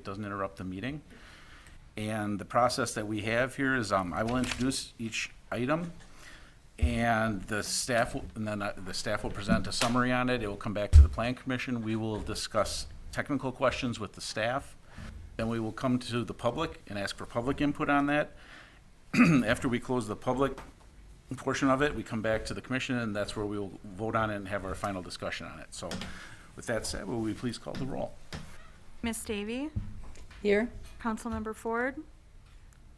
doesn't interrupt the meeting. And the process that we have here is I will introduce each item, and the staff will present a summary on it. It will come back to the Plan Commission. We will discuss technical questions with the staff. Then we will come to the public and ask for public input on that. After we close the public portion of it, we come back to the commission, and that's where we will vote on it and have our final discussion on it. So with that said, will we please call the roll? Miss Davy, Here. Councilmember Ford,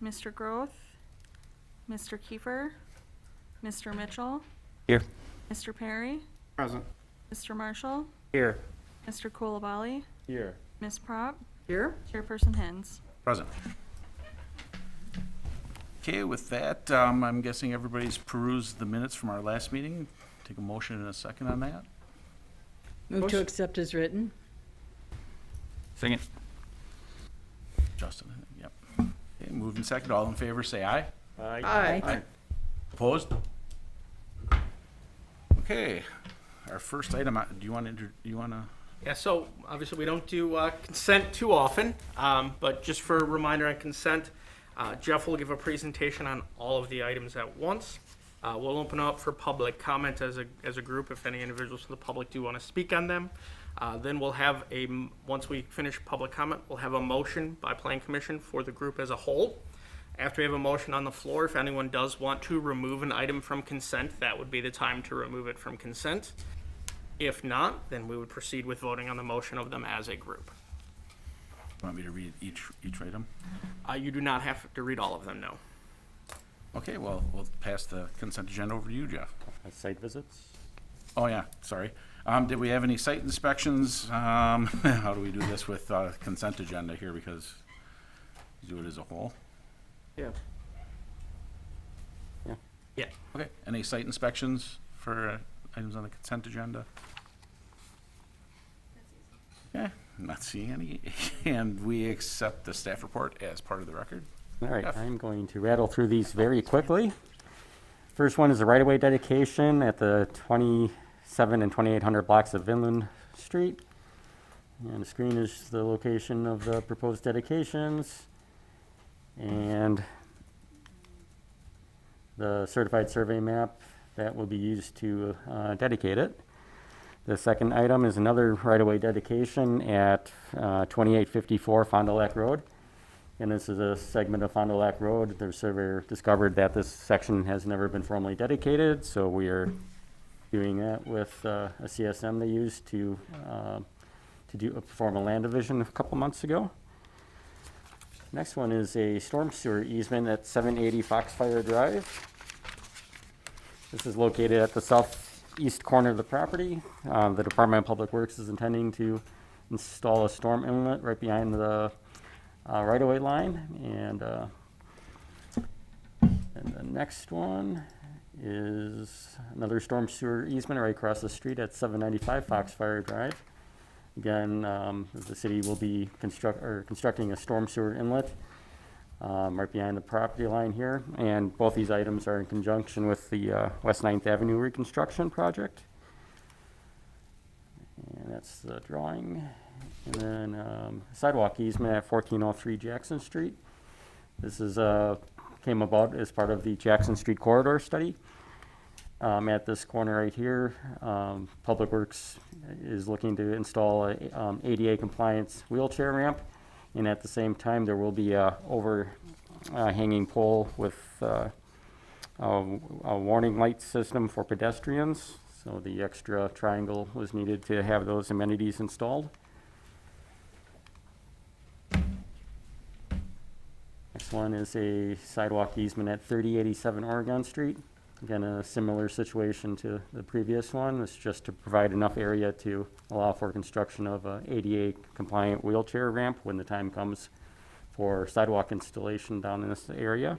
Mr. Groth, Mr. Kiefer, Mr. Mitchell, Here. Mr. Perry, Present. Mr. Marshall, Here. Mr. Coulibaly, Here. Miss Prop, Here. Chairperson Hens. Present. Okay, with that, I'm guessing everybody's perused the minutes from our last meeting. Take a motion in a second on that. Move to accept as written. Second. Justin, yep. Okay, moved and second. All in favor, say aye. Aye. Opposed? Okay, our first item, do you want to? Yeah, so obviously we don't do consent too often, but just for a reminder on consent, Jeff will give a presentation on all of the items at once. We'll open up for public comment as a group if any individuals from the public do want to speak on them. Then we'll have once we finish public comment, we'll have a motion by Plan Commission for the group as a whole. After we have a motion on the floor, if anyone does want to remove an item from consent, that would be the time to remove it from consent. If not, then we would proceed with voting on the motion of them as a group. Want me to read each item? You do not have to read all of them, no. Okay, well, we'll pass the consent agenda over to you, Jeff. Site visits? Oh, yeah, sorry. Did we have any site inspections? How do we do this with consent agenda here, because you do it as a whole? Yeah. Yeah. Yeah. Okay, any site inspections for items on the consent agenda? Okay, not seeing any. And we accept the staff report as part of the record. All right, Jeff? I'm going to rattle through these very quickly. First one is a right-of-way dedication at the 27 and 2800 blocks of Vinland Street. And the screen is the location of the proposed dedications. And the certified survey map that will be used to dedicate it. The second item is another right-of-way dedication at 2854 Fond du Lac Road. And this is a segment of Fond du Lac Road. The surveyor discovered that this section has never been formally dedicated, so we are doing that with a CSM they used to perform a land division a couple months ago. Next one is a storm sewer easement at 780 Foxfire Drive. This is located at the southeast corner of the property. The Department of Public Works is intending to install a storm inlet right behind the right-of-way line. And the next one is another storm sewer easement right across the street at 795 Foxfire Drive. Again, the city will be constructing a storm sewer inlet right behind the property line here. And both these items are in conjunction with the West 9th Avenue reconstruction project. And that's the drawing. And then sidewalk easement at 1403 Jackson Street. This is came about as part of the Jackson Street corridor study. At this corner right here, Public Works is looking to install a ADA compliance wheelchair ramp, and at the same time there will be a overhanging pole with a warning light system for pedestrians. So the extra triangle was needed to have those amenities installed. Next one is a sidewalk easement at 3087 Oregon Street. Again, a similar situation to the previous one. It's just to provide enough area to allow for construction of a ADA compliant wheelchair ramp when the time comes for sidewalk installation down in this area.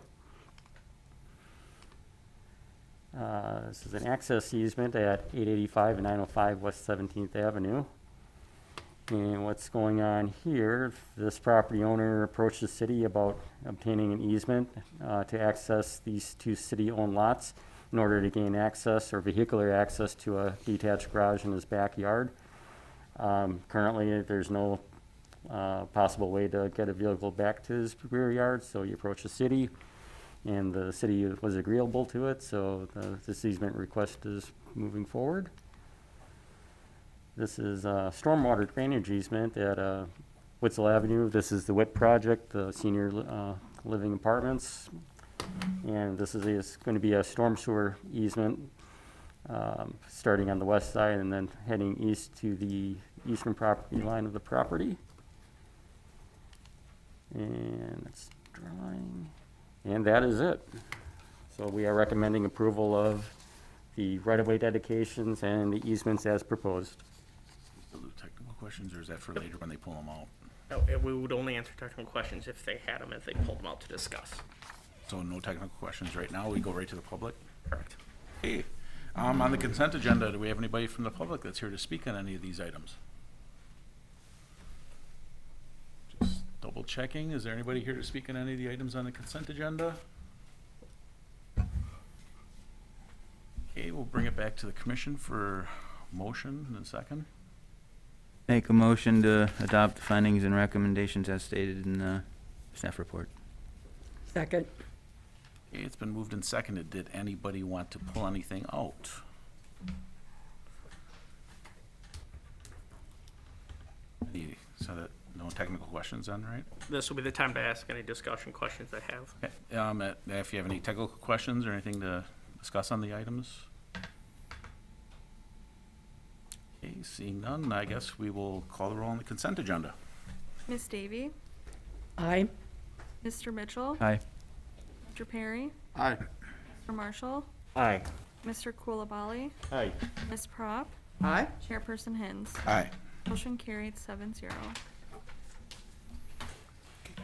This is an access easement at 885 and 905 West 17th Avenue. And what's going on here, this property owner approached the city about obtaining an easement to access these two city-owned lots in order to gain access or vehicular access to a detached garage in his backyard. Currently, there's no possible way to get a vehicle back to his rear yard. So he approached the city, and the city was agreeable to it, so this easement request is moving forward. This is a stormwater drainage easement at Witzel Avenue. This is the WIT project, the senior living apartments. And this is going to be a storm sewer easement starting on the west side and then heading east to the eastern property line of the property. And it's drawing. And that is it. So we are recommending approval of the right-of-way dedications and the easements as proposed. Still do technical questions, or is that for later when they pull them out? No, we would only answer technical questions if they had them, if they pulled them out to discuss. So no technical questions right now, we go right to the public? Correct. Okay, on the consent agenda, do we have anybody from the public that's here to speak on any of these items? Just double checking, is there anybody here to speak on any of the items on the consent agenda? Okay, we'll bring it back to the commission for motion and second. Make a motion to adopt the findings and recommendations as stated in the staff report. Second. Okay, it's been moved and seconded. Did anybody want to pull anything out? So that, no technical questions then, right? This will be the time to ask any discussion questions they have. Okay, if you have any technical questions or anything to discuss on the items? Okay, seeing none, I guess we will call the roll on the consent agenda. Miss Davy, Aye. Mr. Mitchell, Aye. Mr. Perry, Aye. Mr. Marshall, Aye. Mr. Kulabali, Aye. Ms. Prop, Aye. Chairperson Hens. Aye. Motion carried 7-0.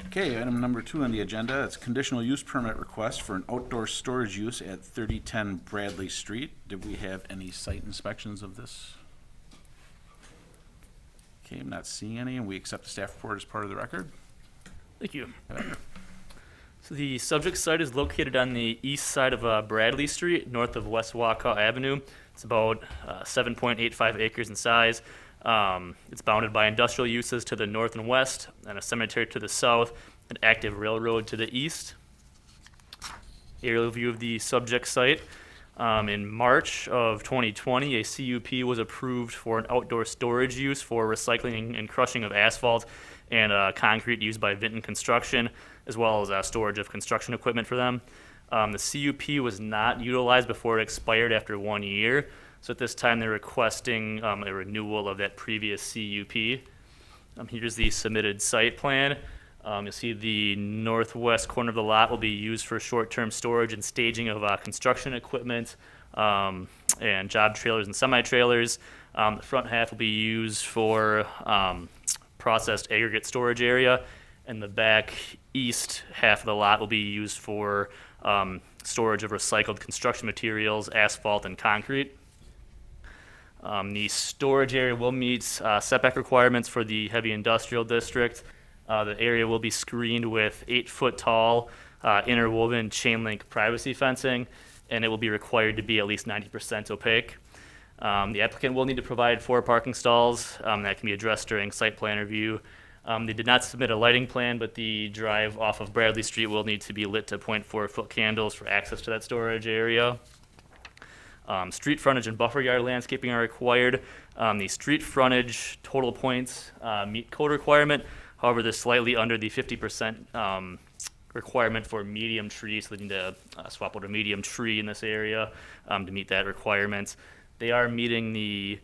Okay, item number 2 on the agenda, it's conditional use permit request for an outdoor storage use at 3010 Bradley Street. Did we have any site inspections of this? Okay, I'm not seeing any, and we accept the staff report as part of the record. Thank you. So the subject site is located on the east side of Bradley Street, north of West Waukau Avenue. It's about 7.85 acres in size. It's bounded by industrial uses to the north and west, and a cemetery to the south, an active railroad to the east. Aerial view of the subject site. In March of 2020, a CUP was approved for an outdoor storage use for recycling and crushing of asphalt and concrete used by Vinton Construction, as well as storage of construction equipment for them. The CUP was not utilized before it expired after 1 year, so at this time they're requesting a renewal of that previous CUP. Here's the submitted site plan. You'll see the northwest corner of the lot will be used for short-term storage and staging of construction equipment and job trailers and semi-trailers. The front half will be used for processed aggregate storage area, and the back east half of the lot will be used for storage of recycled construction materials, asphalt, and concrete. The storage area will meet setback requirements for the heavy industrial district. The area will be screened with 8-foot tall interwoven chain link privacy fencing, and it will be required to be at least 90% opaque. The applicant will need to provide 4 parking stalls that can be addressed during site plan review. They did not submit a lighting plan, but the drive off of Bradley Street will need to be lit to 0.4-foot candles for access to that storage area. Street frontage and buffer yard landscaping are required. The street frontage total points meet code requirement. However, they're slightly under the 50% requirement for medium trees, so they need to swap out a medium tree in this area to meet that requirement. They are meeting the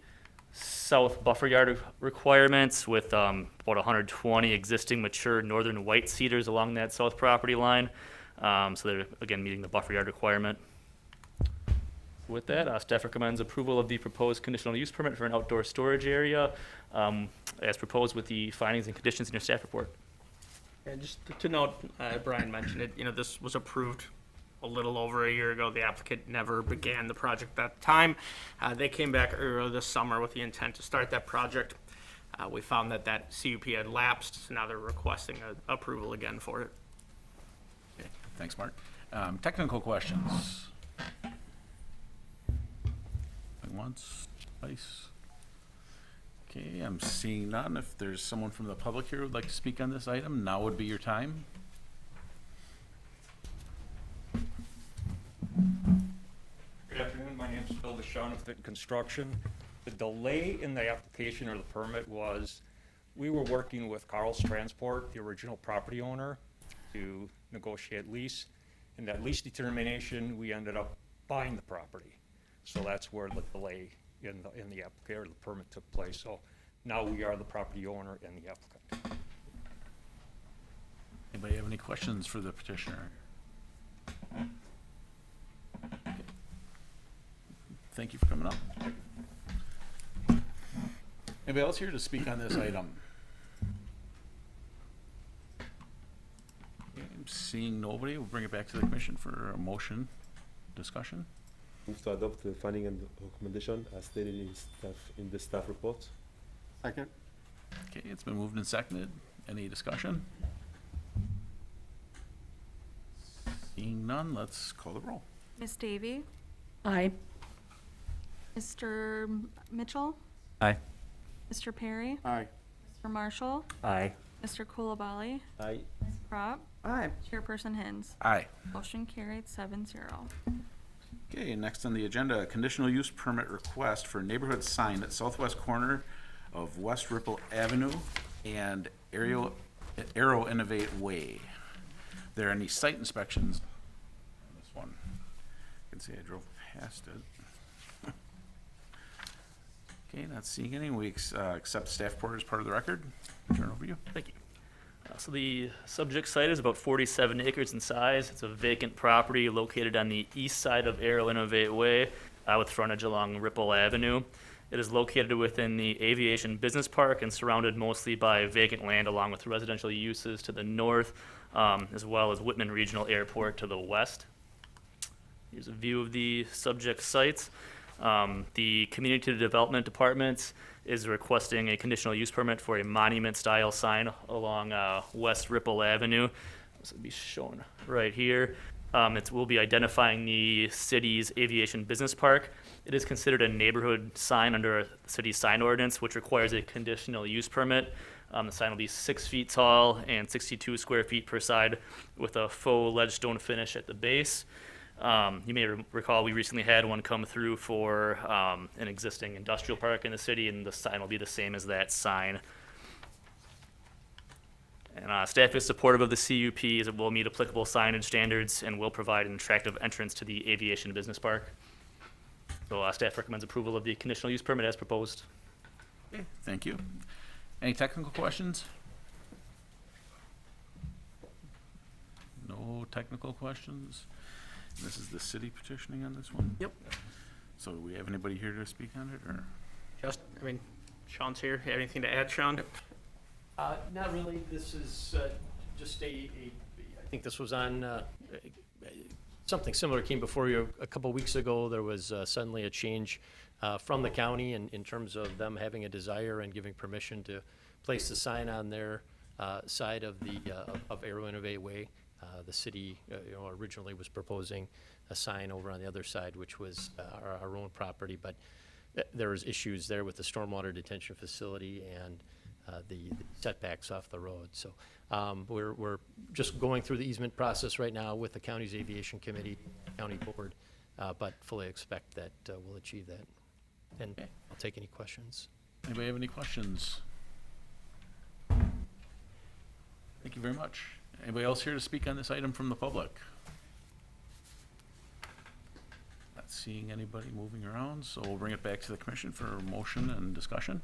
south buffer yard requirements with about 120 existing mature northern white cedars along that south property line. So they're, again, meeting the buffer yard requirement. With that, staff recommends approval of the proposed conditional use permit for an outdoor storage area as proposed with the findings and conditions in your staff report. And just to note, Brian mentioned it, this was approved a little over a year ago. The applicant never began the project at that time. They came back earlier this summer with the intent to start that project. We found that CUP had lapsed, so now they're requesting approval again for it. Okay, thanks, Mark. Technical questions? Going once, twice. Okay, I'm seeing none. If there's someone from the public here who would like to speak on this item, now would be your time. Good afternoon, my name is Bill DeShawn of Fit Construction. The delay in the application or the permit was, we were working with Carl's Transport, the original property owner, to negotiate lease. In that lease determination, we ended up buying the property. So that's where the delay in the application, or the permit took place. So now we are the property owner and the applicant. Anybody have any questions for the petitioner? Okay. Thank you for coming up. Anybody else here to speak on this item? Okay, I'm seeing nobody. We'll bring it back to the commission for a motion, discussion. Move to adopt the finding and recommendation as stated in the staff report. Second. Okay, it's been moved and seconded. Any discussion? Seeing none, let's call the roll. Miss Davy? Aye. Mr. Mitchell? Aye. Mr. Perry? Aye. Mr. Marshall? Aye. Mr. Kulabali? Aye. Ms. Prop? Aye. Chairperson Hens? Aye. Motion carried 7-0. Okay, next on the agenda, conditional use permit request for neighborhood sign at southwest corner of West Ripple Avenue and Aero Innovate Way. There are any site inspections on this one? I can see I drove past it. Okay, not seeing any. We accept staff report as part of the record. Turn it over to you. Thank you. So the subject site is about 47 acres in size. It's a vacant property located on the east side of Aero Innovate Way with frontage along Ripple Avenue. It is located within the Aviation Business Park and surrounded mostly by vacant land along with residential uses to the north, as well as Whitman Regional Airport to the west. Here's a view of the subject sites. The Community Development Department is requesting a conditional use permit for a monument-style sign along West Ripple Avenue. This will be shown right here. We'll be identifying the city's aviation business park. It is considered a neighborhood sign under the city's sign ordinance, which requires a conditional use permit. The sign will be 6 feet tall and 62 square feet per side with a faux ledgestone finish at the base. You may recall we recently had one come through for an existing industrial park in the city, and the sign will be the same as that sign. And staff is supportive of the CUP as it will meet applicable signage standards and will provide an attractive entrance to the aviation business park. So staff recommends approval of the conditional use permit as proposed. Okay, thank you. Any technical questions? No technical questions? This is the city petitioning on this one? Yep. So do we have anybody here to speak on it, or? Sean's here. Have anything to add, Sean? Not really. This is just I think this was on, something similar came before you a couple weeks ago. There was suddenly a change from the county in terms of them having a desire and giving permission to place the sign on their side of the of Aero Innovate Way. The city originally was proposing a sign over on the other side, which was our own property, but there was issues there with the stormwater detention facility and the setbacks off the road. So we're just going through the easement process right now with the county's aviation committee, county board, but fully expect that we'll achieve that. And Okay. I'll take any questions. Anybody have any questions? Thank you very much. Anybody else here to speak on this item from the public? Not seeing anybody moving around, so we'll bring it back to the commission for a motion and discussion.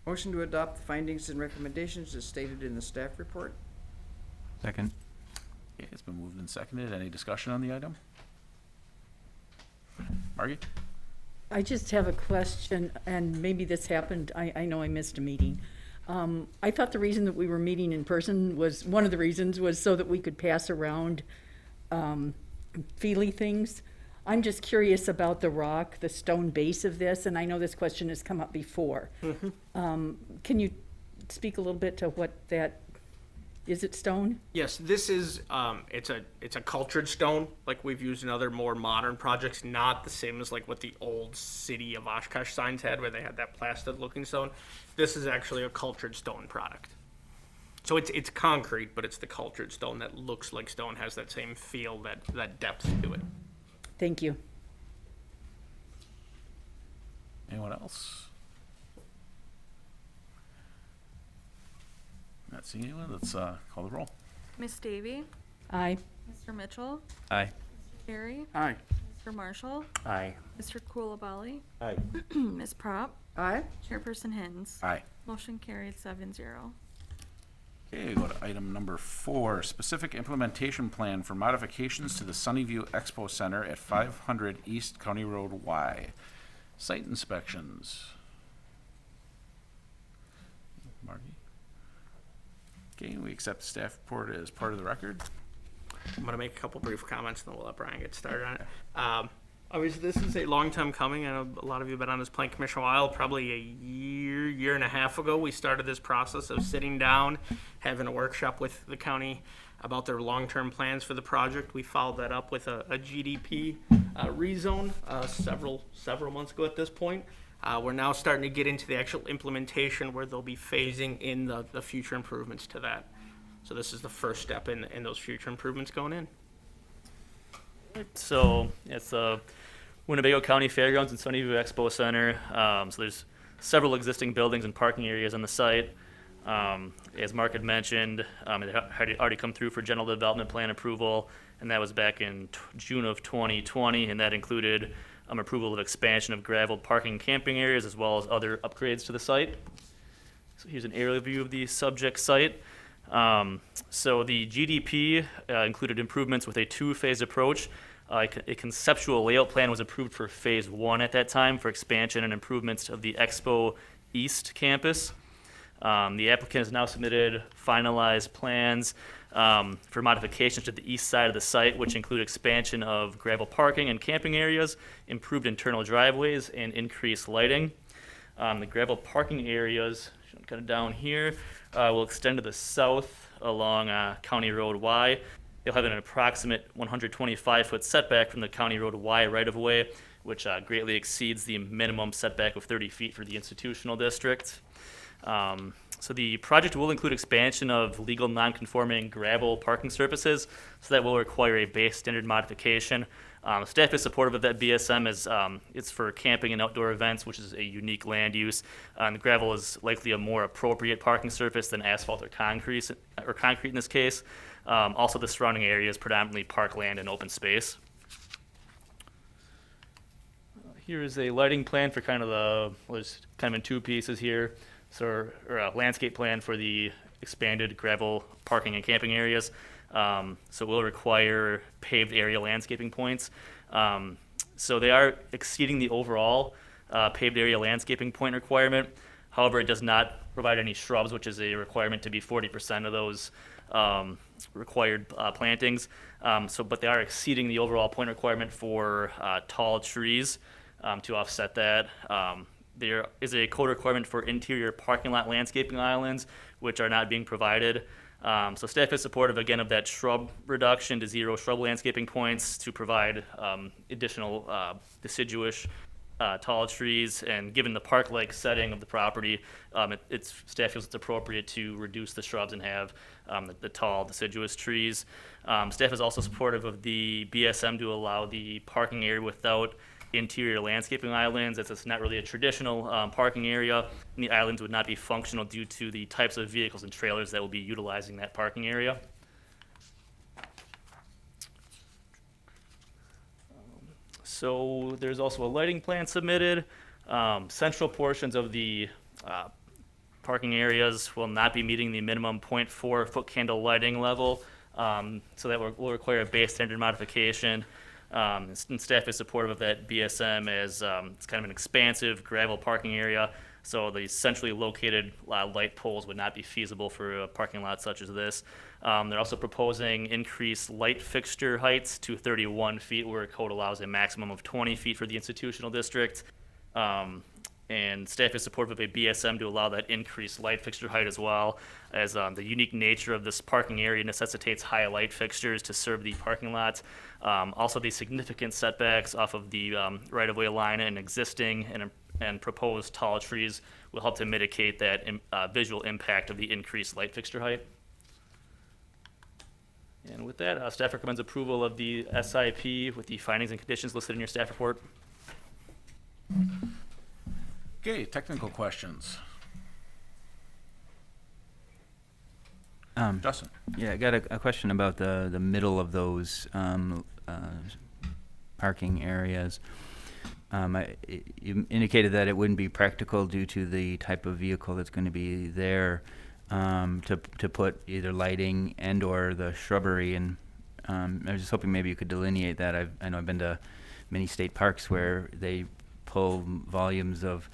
Motion to adopt the findings and recommendations as stated in the staff report. Second. Okay, it's been moved and seconded. Any discussion on the item? Margie? I just have a question, and maybe this happened, I know I missed a meeting. I thought the reason that we were meeting in person was, one of the reasons was so that we could pass around feely things. I'm just curious about the rock, the stone base of this, and I know this question has come up before. Can you speak a little bit to what that Is it stone? Yes, this is, it's a cultured stone, like we've used in other more modern projects, not the same as like what the old city of Oshkosh signs had, where they had that plastered looking stone. This is actually a cultured stone product. So it's concrete, but it's the cultured stone that looks like stone, has that same feel, that depth to it. Thank you. Anyone else? Not seeing anyone, let's call the roll. Miss Davy, Aye. Mr. Mitchell, Aye. Mr. Carey, Aye. Mr. Marshall, Aye. Mr. Coolabally, Aye. Ms. Prop, Aye. Chairperson Hens. Aye. Motion carried 7-0. Okay, go to item number 4, specific implementation plan for modifications to the Sunnyview Expo Center at 500 East County Road Y. Site inspections. Marty? Okay, we accept the staff report as part of the record. I'm going to make a couple brief comments, and then we'll let Brian get started on it. Obviously, this is a long time coming. I know a lot of you have been on this plan commission a while. Probably a year and a half ago, we started this process of sitting down, having a workshop with the county about their long-term plans for the project. We followed that up with a GDP rezone several months ago at this point. We're now starting to get into the actual implementation where they'll be phasing in the future improvements to that. So this is the first step in those future improvements going in. So it's Winnebago County Fairgrounds and Sunnyview Expo Center. So there's several existing buildings and parking areas on the site. As Mark had mentioned, it had already come through for general development plan approval, and that was back in June of 2020, and that included approval of expansion of gravel parking and camping areas as well as other upgrades to the site. So here's an aerial view of the subject site. So the GDP included improvements with a two-phase approach. A conceptual layout plan was approved for phase 1 at that time for expansion and improvements of the Expo East campus. The applicant has now submitted finalized plans for modifications to the east side of the site, which include expansion of gravel parking and camping areas, improved internal driveways, and increased lighting. The gravel parking areas, kind of down here, will extend to the south along County Road Y. They'll have an approximate 125-foot setback from the County Road Y right-of-way, which greatly exceeds the minimum setback of 30 feet for the institutional district. So the project will include expansion of legal non-conforming gravel parking surfaces, so that will require a base standard modification. Staff is supportive of that BSM as it's for camping and outdoor events, which is a unique land use. The gravel is likely a more appropriate parking surface than asphalt or concrete in this case. Also, the surrounding area is predominantly parkland and open space. Here is a lighting plan for it's kind of in two pieces here. So, or a landscape plan for the expanded gravel parking and camping areas. So we'll require paved area landscaping points. So they are exceeding the overall paved area landscaping point requirement. However, it does not provide any shrubs, which is a requirement to be 40% of those required plantings. But they are exceeding the overall point requirement for tall trees to offset that. There is a code requirement for interior parking lot landscaping islands, which are not being provided. So staff is supportive, again, of that shrub reduction to 0 shrub landscaping points to provide additional deciduous tall trees. And given the park-like setting of the property, staff feels it's appropriate to reduce the shrubs and have the tall deciduous trees. Staff is also supportive of the BSM to allow the parking area without interior landscaping islands, as it's not really a traditional parking area, and the islands would not be functional due to the types of vehicles and trailers that will be utilizing that parking area. So there's also a lighting plan submitted. Central portions of the parking areas will not be meeting the minimum 0.4 foot candle lighting level, so that will require a base standard modification. And staff is supportive of that BSM as it's kind of an expansive gravel parking area, so the centrally located light poles would not be feasible for a parking lot such as this. They're also proposing increased light fixture heights to 31 feet, where code allows a maximum of 20 feet for the institutional district. And staff is supportive of a BSM to allow that increased light fixture height as well, as the unique nature of this parking area necessitates high light fixtures to serve the parking lots. Also, the significant setbacks off of the right-of-way line and existing and proposed tall trees will help to mitigate that visual impact of the increased light fixture height. And with that, staff recommends approval of the SIP with the findings and conditions listed in your staff report. Okay, technical questions. Justin? Yeah, I got a question about the middle of those parking areas. You indicated that it wouldn't be practical due to the type of vehicle that's going to be there to put either lighting and/or the shrubbery. And I was just hoping maybe you could delineate that. I know I've been to many state parks where they pull volumes of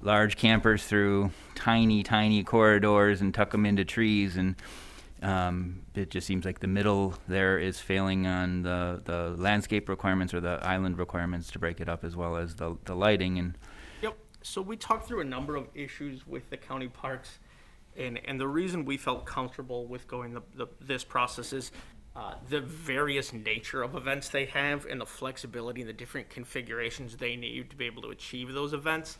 large campers through tiny, tiny corridors and tuck them into trees, and it just seems like the middle there is failing on the landscape requirements or the island requirements to break it up, as well as the lighting. And Yep. So we talked through a number of issues with the county parks, and the reason we felt comfortable with going this process is the various nature of events they have and the flexibility and the different configurations they need to be able to achieve those events.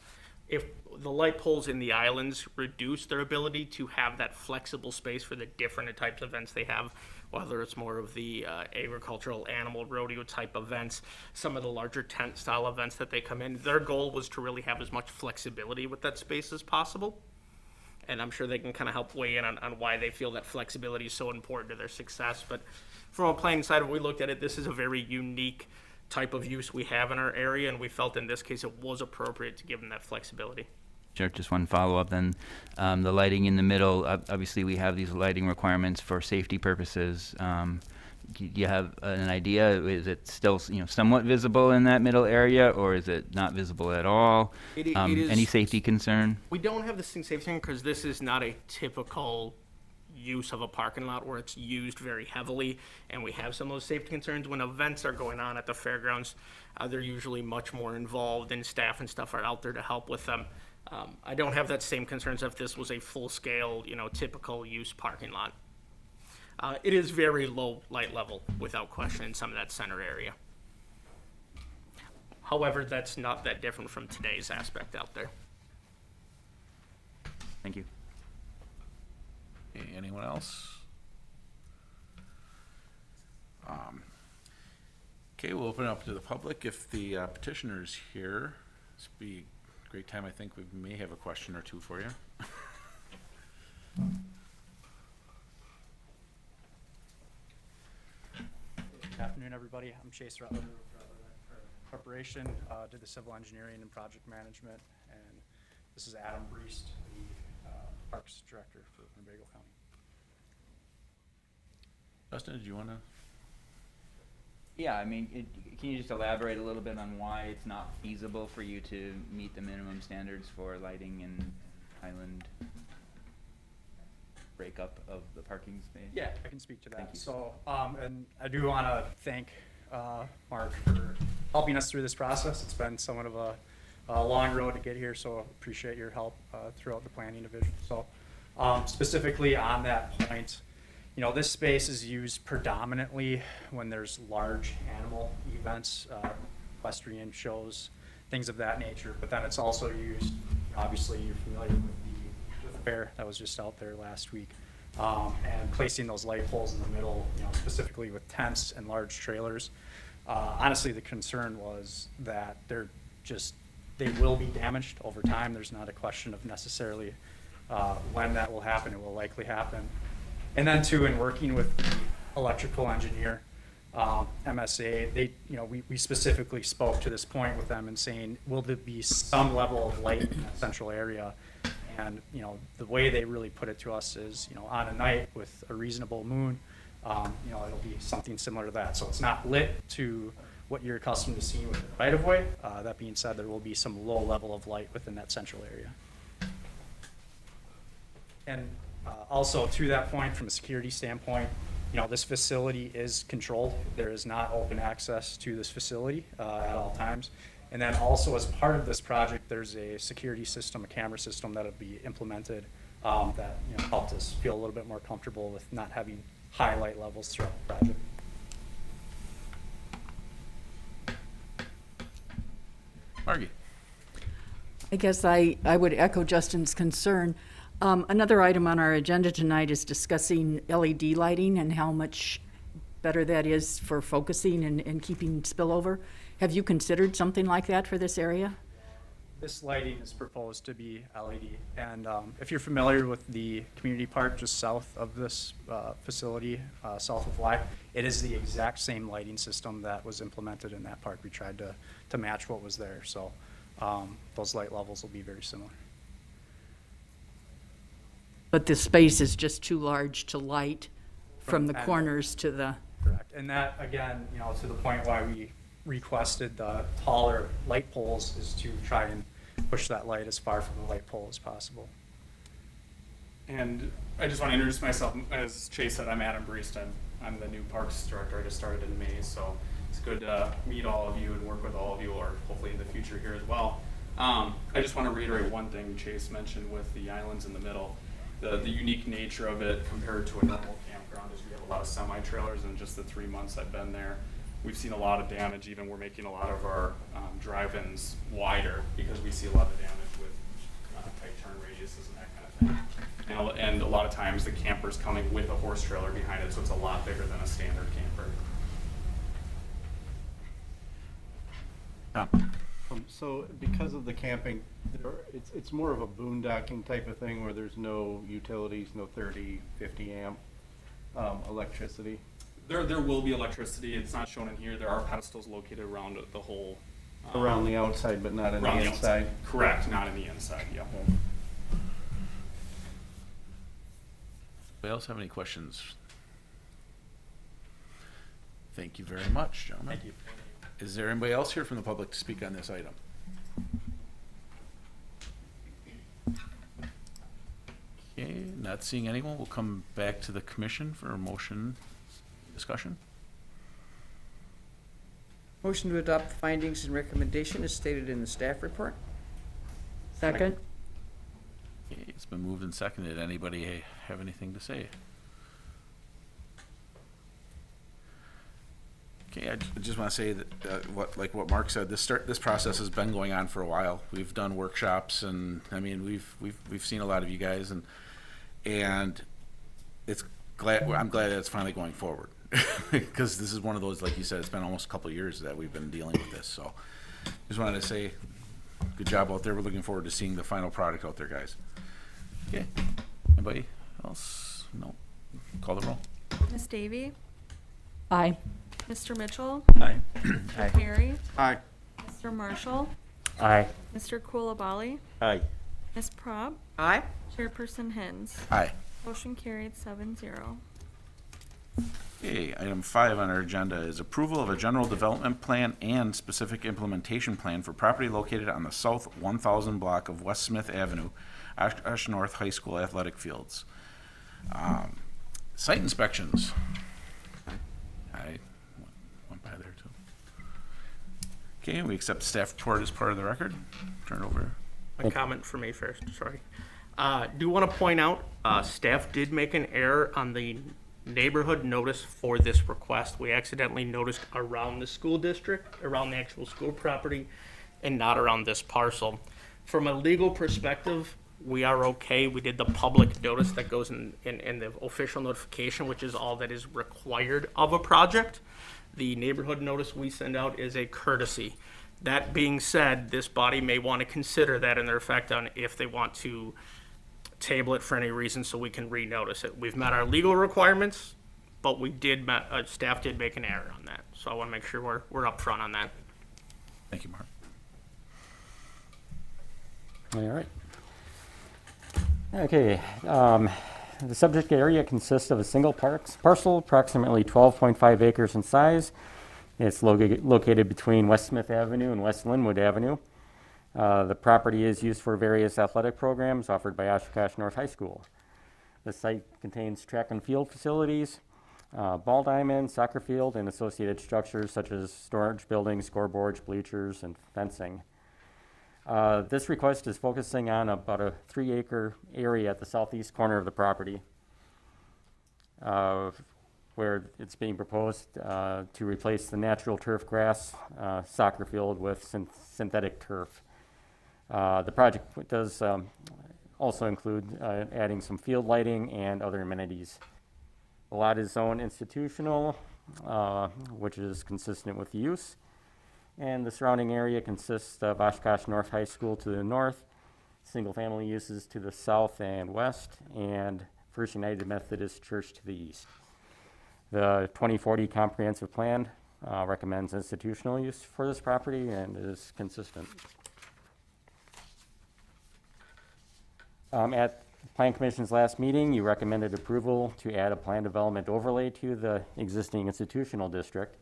If the light poles in the islands reduce their ability to have that flexible space for the different types of events they have, whether it's more of the agricultural, animal, rodeo type events, some of the larger tent style events that they come in, their goal was to really have as much flexibility with that space as possible. And I'm sure they can kind of help weigh in on why they feel that flexibility is so important to their success. But from a planning side, when we looked at it, this is a very unique type of use we have in our area, and we felt in this case it was appropriate to give them that flexibility. sure, just one follow-up then. The lighting in the middle, obviously we have these lighting requirements for safety purposes. Do you have an idea? Is it still, somewhat visible in that middle area, or is it not visible at all? It is. Any safety concern? We don't have the safety because this is not a typical use of a parking lot where it's used very heavily, and we have some of those safety concerns. When events are going on at the fairgrounds, they're usually much more involved, and staff and stuff are out there to help with them. I don't have that same concerns if this was a full-scale, typical use parking lot. It is very low light level, without question, in some of that center area. However, that's not that different from today's aspect out there. Thank you. Okay, anyone else? Okay, we'll open it up to the public. If the petitioner's here, this would be a great time. I think we may have a question or two for you. Good afternoon, everybody. I'm Chase Rutler with Corporation, did the civil engineering and project management, and this is Adam Breest, the Parks Director for Winnebago County. Justin, did you want to? Yeah, can you just elaborate a little bit on why it's not feasible for you to meet the minimum standards for lighting and island breakup of the parking space? Yeah, I can speak to that. Thank you. So, and I do want to thank Mark for helping us through this process. It's been somewhat of a long road to get here, so appreciate your help throughout the planning division. So, specifically on that point, this space is used predominantly when there's large animal events, equestrian shows, things of that nature. But then it's also used, obviously you're familiar with the fair that was just out there last week, and placing those light poles in the middle, specifically with tents and large trailers. Honestly, the concern was that they will be damaged over time. There's not a question of necessarily when that will happen. It will likely happen. And then too, in working with the electrical engineer, MSA, we specifically spoke to this point with them and saying, will there be some level of light in that central area? And, the way they really put it to us is, on a night with a reasonable moon, it'll be something similar to that. So it's not lit to what you're accustomed to seeing with the right of way. That being said, there will be some low level of light within that central area. And also to that point, from a security standpoint, this facility is controlled. There is not open access to this facility at all times. And then also as part of this project, there's a security system, a camera system that'll be implemented that helped us feel a little bit more comfortable with not having high light levels throughout the project. Margie? I guess I would echo Justin's concern. Another item on our agenda tonight is discussing LED lighting and how much better that is for focusing and keeping spillover. Have you considered something like that for this area? This lighting is proposed to be LED, and if you're familiar with the community park just south of this facility, south of Y, it is the exact same lighting system that was implemented in that park. We tried to match what was there, so those light levels will be very similar. But the space is just too large to light from the and- corners to the, Correct, and that, again, to the point why we requested the taller light poles is to try and push that light as far from the light pole as possible. And I just want to introduce myself. As Chase said, I'm Adam Breeston. I'm the new Parks Director. I just started in May, so it's good to meet all of you and work with all of you, or hopefully in the future here as well. I just want to reiterate one thing Chase mentioned with the islands in the middle. The unique nature of it compared to a normal campground is we have a lot of semi-trailers, and just the 3 months I've been there, we've seen a lot of damage. Even we're making a lot of our drive-ins wider because we see a lot of damage with tight turn radiuses and that kind of thing. And a lot of times the camper's coming with a horse trailer behind it, so it's a lot bigger than a standard camper. So because of the camping, it's more of a boondocking type of thing where there's no utilities, no 30, 50 amp electricity. There will be electricity. It's not shown in here. There are pedestals located around the whole. Around the outside, but not in the around inside. Correct, not in the inside, yeah. Anybody else have any questions? Thank you very much, gentlemen. Thank you. Is there anybody else here from the public to speak on this item? Okay, not seeing anyone, we'll come back to the commission for a motion discussion. Motion to adopt the findings and recommendation as stated in the staff report. second? Okay, it's been moved and seconded. Anybody have anything to say? Okay, I just want to say that, what Mark said, this process has been going on for a while. We've done workshops, and I mean, we've seen a lot of you guys, and I'm glad that it's finally going forward. Because this is one of those, like you said, it's been almost a couple of years that we've been dealing with this, so just wanted to say, good job out there. We're looking forward to seeing the final product out there, guys. Okay, anybody else? No? Call the roll. Ms. Davy? Aye. Mr. Mitchell? Aye. Mr. Perry? Aye. Mr. Marshall? Aye. Mr. Kulabali? Aye. Ms. Prop? Aye. Chairperson Hens? Aye. Motion carried 7-0. Okay, item 5 on our agenda is approval of a general development plan and specific implementation plan for property located on the south 1,000 block of West Smith Avenue, Oshkosh North High School athletic fields. Site inspections. I went by there too. Okay, we accept staff report as part of the record. Turn it over. A comment for me first, sorry. Do want to point out, staff did make an error on the neighborhood notice for this request. We accidentally noticed around the school district, around the actual school property, and not around this parcel. From a legal perspective, we are okay. We did the public notice that goes in the official notification, which is all that is required of a project. The neighborhood notice we send out is a courtesy. That being said, this body may want to consider that in their effect on if they want to table it for any reason so we can renotice it. We've met our legal requirements, but we did, staff did make an error on that. So I want to make sure we're upfront on that. Thank you, Mark. All right. Okay, the subject area consists of a single parcel, approximately 12.5 acres in size. It's located between West Smith Avenue and West Linwood Avenue. The property is used for various athletic programs offered by Oshkosh North High School. The site contains track and field facilities, ball diamond, soccer field, and associated structures such as storage buildings, scoreboards, bleachers, and fencing. This request is focusing on about a 3-acre area at the southeast corner of the property, where it's being proposed to replace the natural turf grass soccer field with synthetic turf. The project does also include adding some field lighting and other amenities. The lot is zoned institutional, which is consistent with the use. And the surrounding area consists of Oshkosh North High School to the north, single-family uses to the south and west, and First United Methodist Church to the east. The 2040 comprehensive plan recommends institutional use for this property and is consistent. At Plan Commission's last meeting, you recommended approval to add a plan development overlay to the existing institutional district.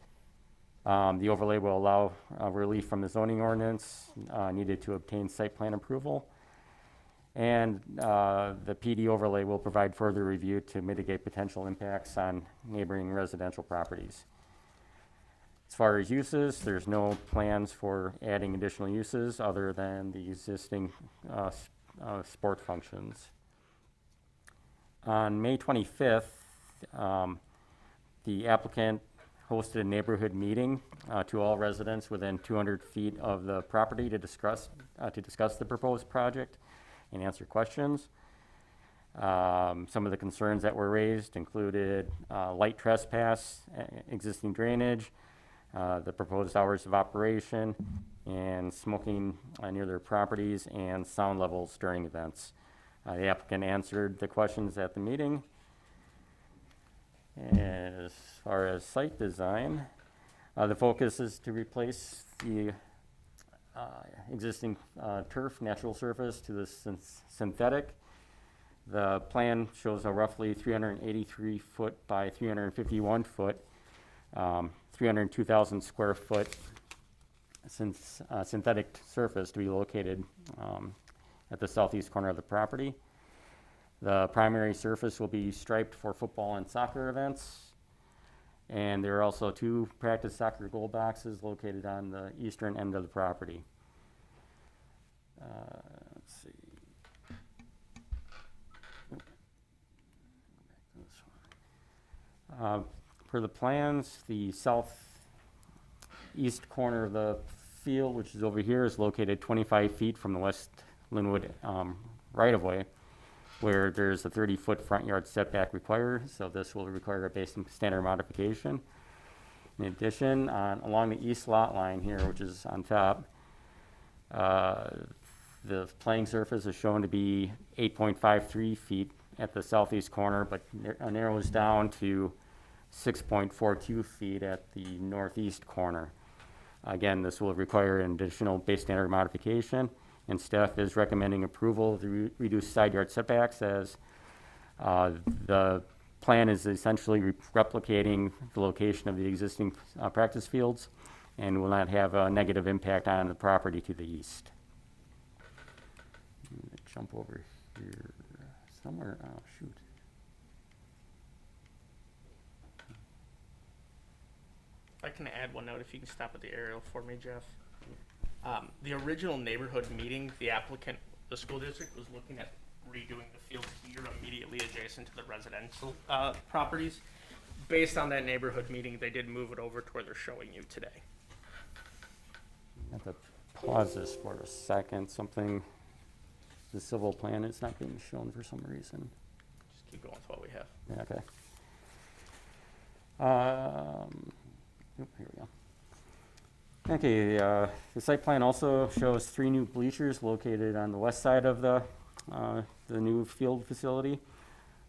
The overlay will allow relief from the zoning ordinance needed to obtain site plan approval. And the PD overlay will provide further review to mitigate potential impacts on neighboring residential properties. As far as uses, there's no plans for adding additional uses other than the existing sport functions. On May 25th, the applicant hosted a neighborhood meeting to all residents within 200 feet of the property to discuss the proposed project and answer questions. Some of the concerns that were raised included light trespass, existing drainage, the proposed hours of operation, and smoking near their properties, and sound levels during events. The applicant answered the questions at the meeting. As far as site design, the focus is to replace the existing turf natural surface to the synthetic. The plan shows a roughly 383 foot by 351 foot, 302,000 square foot synthetic surface to be located at the southeast corner of the property. The primary surface will be striped for football and soccer events. And there are also 2 practice soccer goal boxes located on the eastern end of the property. Let's see. For the plans, the southeast corner of the field, which is over here, is located 25 feet from the West Linwood right-of-way, where there's a 30-foot front yard setback required, so this will require a basic standard modification. In addition, along the east lot line here, which is on top, the playing surface is shown to be 8.53 feet at the southeast corner, but narrows down to 6.42 feet at the northeast corner. Again, this will require an additional base standard modification, and staff is recommending approval of the reduced side yard setbacks, as the plan is essentially replicating the location of the existing practice fields and will not have a negative impact on the property to the east. I'm gonna jump over here somewhere. Oh, shoot. I can add one note if you can stop at the aerial for me, Jeff. The original neighborhood meeting, the applicant, the school district, was looking at redoing the field here immediately adjacent to the residential properties. Based on that neighborhood meeting, they did move it over to where they're showing you today. I have to pause this for a second. The civil plan is not being shown for some reason. Just keep going with what we have. Yeah, okay. Here we go. Okay, the site plan also shows 3 new bleachers located on the west side of the new field facility,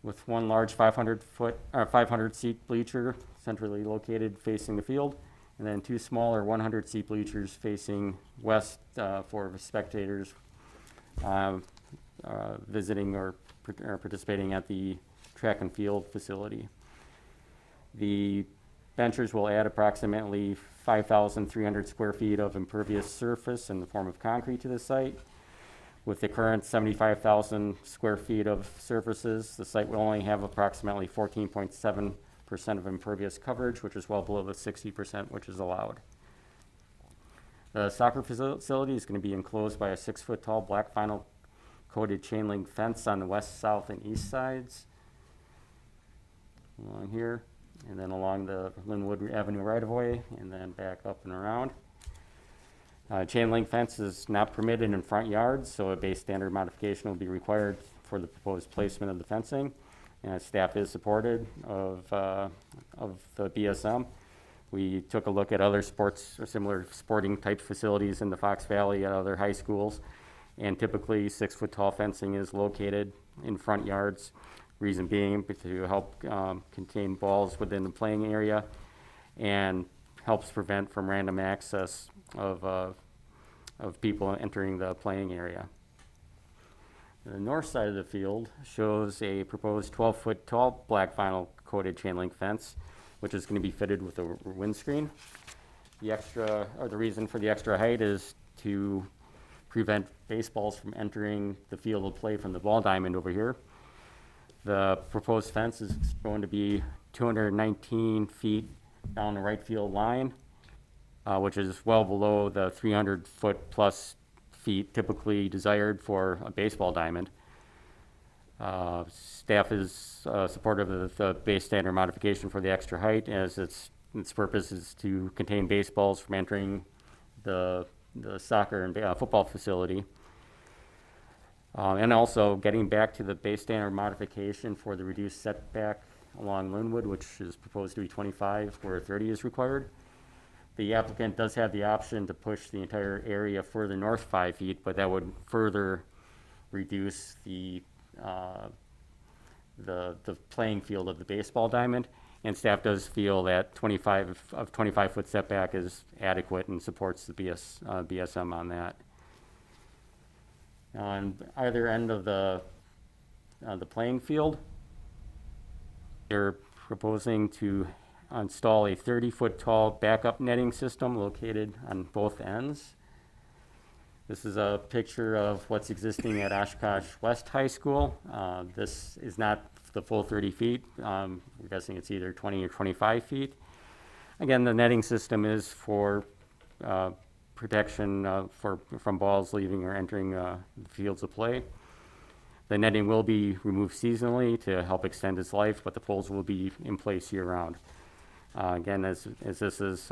with 1 large 500-seat bleacher centrally located facing the field, and then 2 smaller 100-seat bleachers facing west for spectators visiting or participating at the track and field facility. The benchers will add approximately 5,300 square feet of impervious surface in the form of concrete to the site. With the current 75,000 square feet of surfaces, the site will only have approximately 14.7 of impervious coverage, which is well below the 60% which is allowed. The soccer facility is going to be enclosed by a 6-foot tall black vinyl coated chain link fence on the west, south, and east sides. Along here, and then along the Linwood Avenue right-of-way, and then back up and around. Chain link fence is not permitted in front yards, so a base standard modification will be required for the proposed placement of the fencing. And staff is supported of the BSM. We took a look at other sports or similar sporting type facilities in the Fox Valley at other high schools, and typically 6-foot tall fencing is located in front yards. Reason being to help contain balls within the playing area and helps prevent from random access of people entering the playing area. The north side of the field shows a proposed 12-foot tall black vinyl coated chain link fence, which is going to be fitted with a windscreen. The reason for the extra height is to prevent baseballs from entering the field of play from the ball diamond over here. The proposed fence is going to be 219 feet down the right field line, which is well below the 300-foot plus feet typically desired for a baseball diamond. Staff is supportive of the base standard modification for the extra height, as its purpose is to contain baseballs from entering the soccer and football facility. And also getting back to the base standard modification for the reduced setback along Linwood, which is proposed to be 25 where 30 is required. The applicant does have the option to push the entire area further north 5 feet, but that would further reduce the playing field of the baseball diamond. And staff does feel that 25-foot setback is adequate and supports the BSM on that. On either end of the playing field, they're proposing to install a 30-foot tall backup netting system located on both ends. This is a picture of what's existing at Oshkosh West High School. This is not the full 30 feet. We're guessing it's either 20 or 25 feet. Again, the netting system is for protection from balls leaving or entering the fields of play. The netting will be removed seasonally to help extend its life, but the poles will be in place year-round. Again, as this is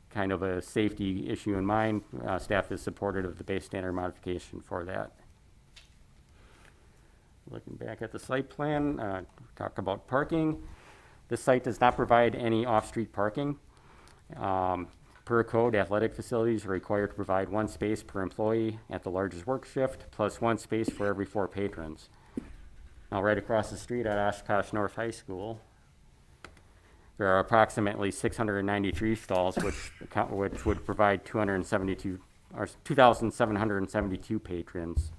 kind of a safety issue in mind, staff is supportive of the base standard modification for that. Looking back at the site plan, talk about parking. This site does not provide any off-street parking. Per code, athletic facilities are required to provide 1 space per employee at the largest work shift, plus 1 space for every 4 patrons. Now, right across the street at Oshkosh North High School, there are approximately 693 stalls, which would provide 2,772 patrons.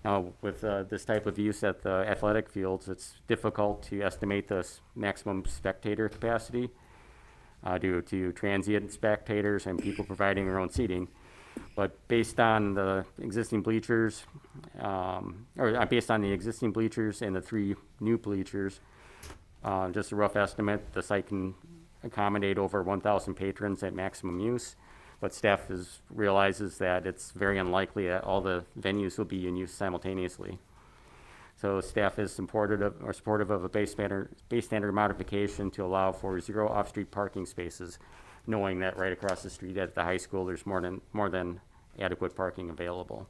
Now, with this type of use at the athletic fields, it's difficult to estimate the maximum spectator capacity due to transient spectators and people providing their own seating. But based on the existing bleachers, based on the existing bleachers and the 3 new bleachers, just a rough estimate, the site can accommodate over 1,000 patrons at maximum use. But staff realizes that it's very unlikely that all the venues will be in use simultaneously. So staff is supportive of a base standard modification to allow for 0 off-street parking spaces, knowing that right across the street at the high school there's more than adequate parking available.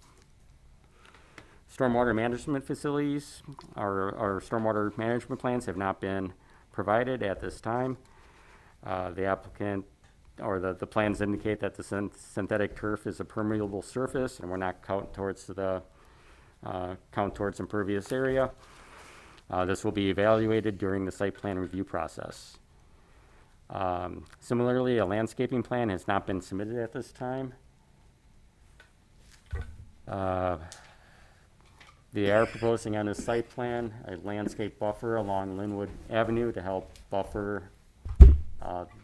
Stormwater management facilities, our stormwater management plans have not been provided at this time. The applicant or the plans indicate that the synthetic turf is a permeable surface and we're not count towards impervious area. This will be evaluated during the site plan review process. Similarly, a landscaping plan has not been submitted at this time. They are proposing on this site plan a landscape buffer along Linwood Avenue to help buffer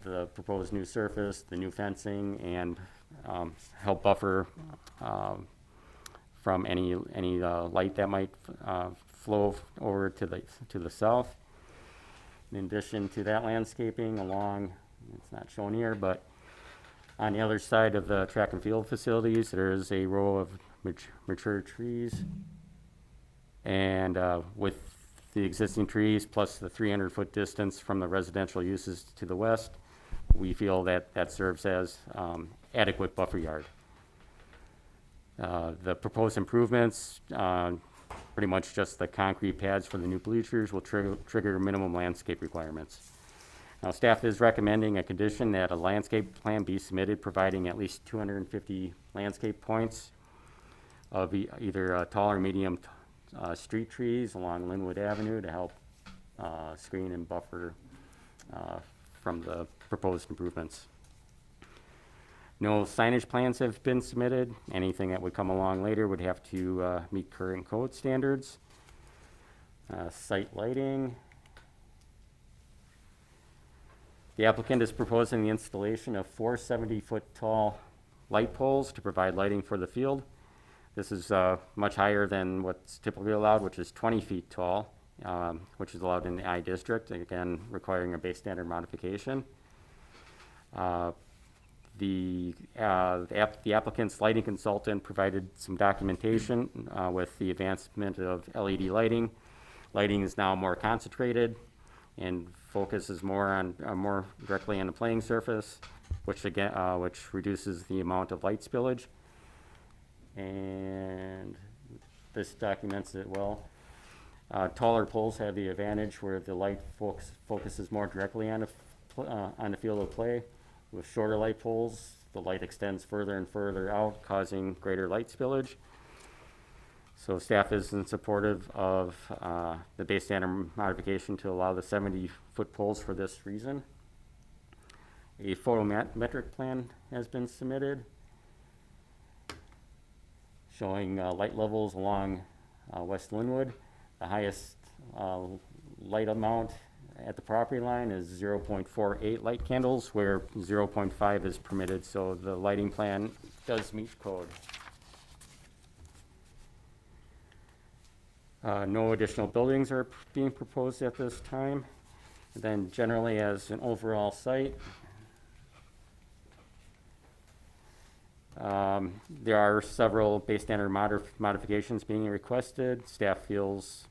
the proposed new surface, the new fencing, and help buffer from any light that might flow over to the south. In addition to that landscaping along, it's not shown here, but on the other side of the track and field facilities, there is a row of mature trees. And with the existing trees plus the 300-foot distance from the residential uses to the west, we feel that that serves as adequate buffer yard. The proposed improvements, pretty much just the concrete pads for the new bleachers, will trigger minimum landscape requirements. Now, staff is recommending a condition that a landscape plan be submitted providing at least 250 landscape points of either tall or medium street trees along Linwood Avenue to help screen and buffer from the proposed improvements. No signage plans have been submitted. Anything that would come along later would have to meet current code standards. Site lighting. The applicant is proposing the installation of 4 70-foot tall light poles to provide lighting for the field. This is much higher than what's typically allowed, which is 20 feet tall, which is allowed in the I district, again, requiring a base standard modification. The applicant's lighting consultant provided some documentation with the advancement of LED lighting. Lighting is now more concentrated and focuses more directly on the playing surface, which reduces the amount of light spillage. And this documents it well. Taller poles have the advantage where the light focuses more directly on the field of play. With shorter light poles, the light extends further and further out, causing greater light spillage. So staff is in supportive of the base standard modification to allow the 70-foot poles for this reason. A photometric plan has been submitted showing light levels along West Linwood. The highest light amount at the property line is 0.48 light candles, where 0.5 is permitted, so the lighting plan does meet code. No additional buildings are being proposed at this time. And then generally as an overall site, there are several base standard modifications being requested. Staff feels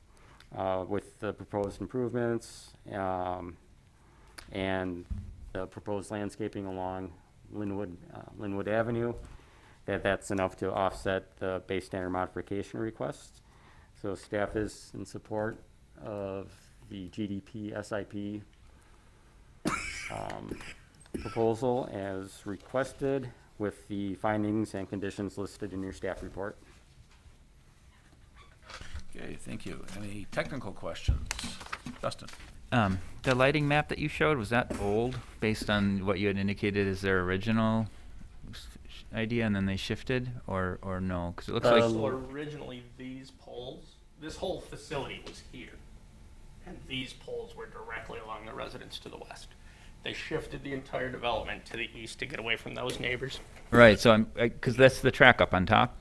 with the proposed improvements and the proposed landscaping along Linwood Avenue, that's enough to offset the base standard modification requests. So staff is in support of the GDP SIP proposal as requested with the findings and conditions listed in your staff report. Okay, thank you. Any technical questions? Justin? The lighting map that you showed, was that old based on what you had indicated as their original idea and then they shifted, or no? Because it looks like... So originally these poles, this whole facility was here. And these poles were directly along the residence to the west. They shifted the entire development to the east to get away from those neighbors. Right, so because that's the track up on top,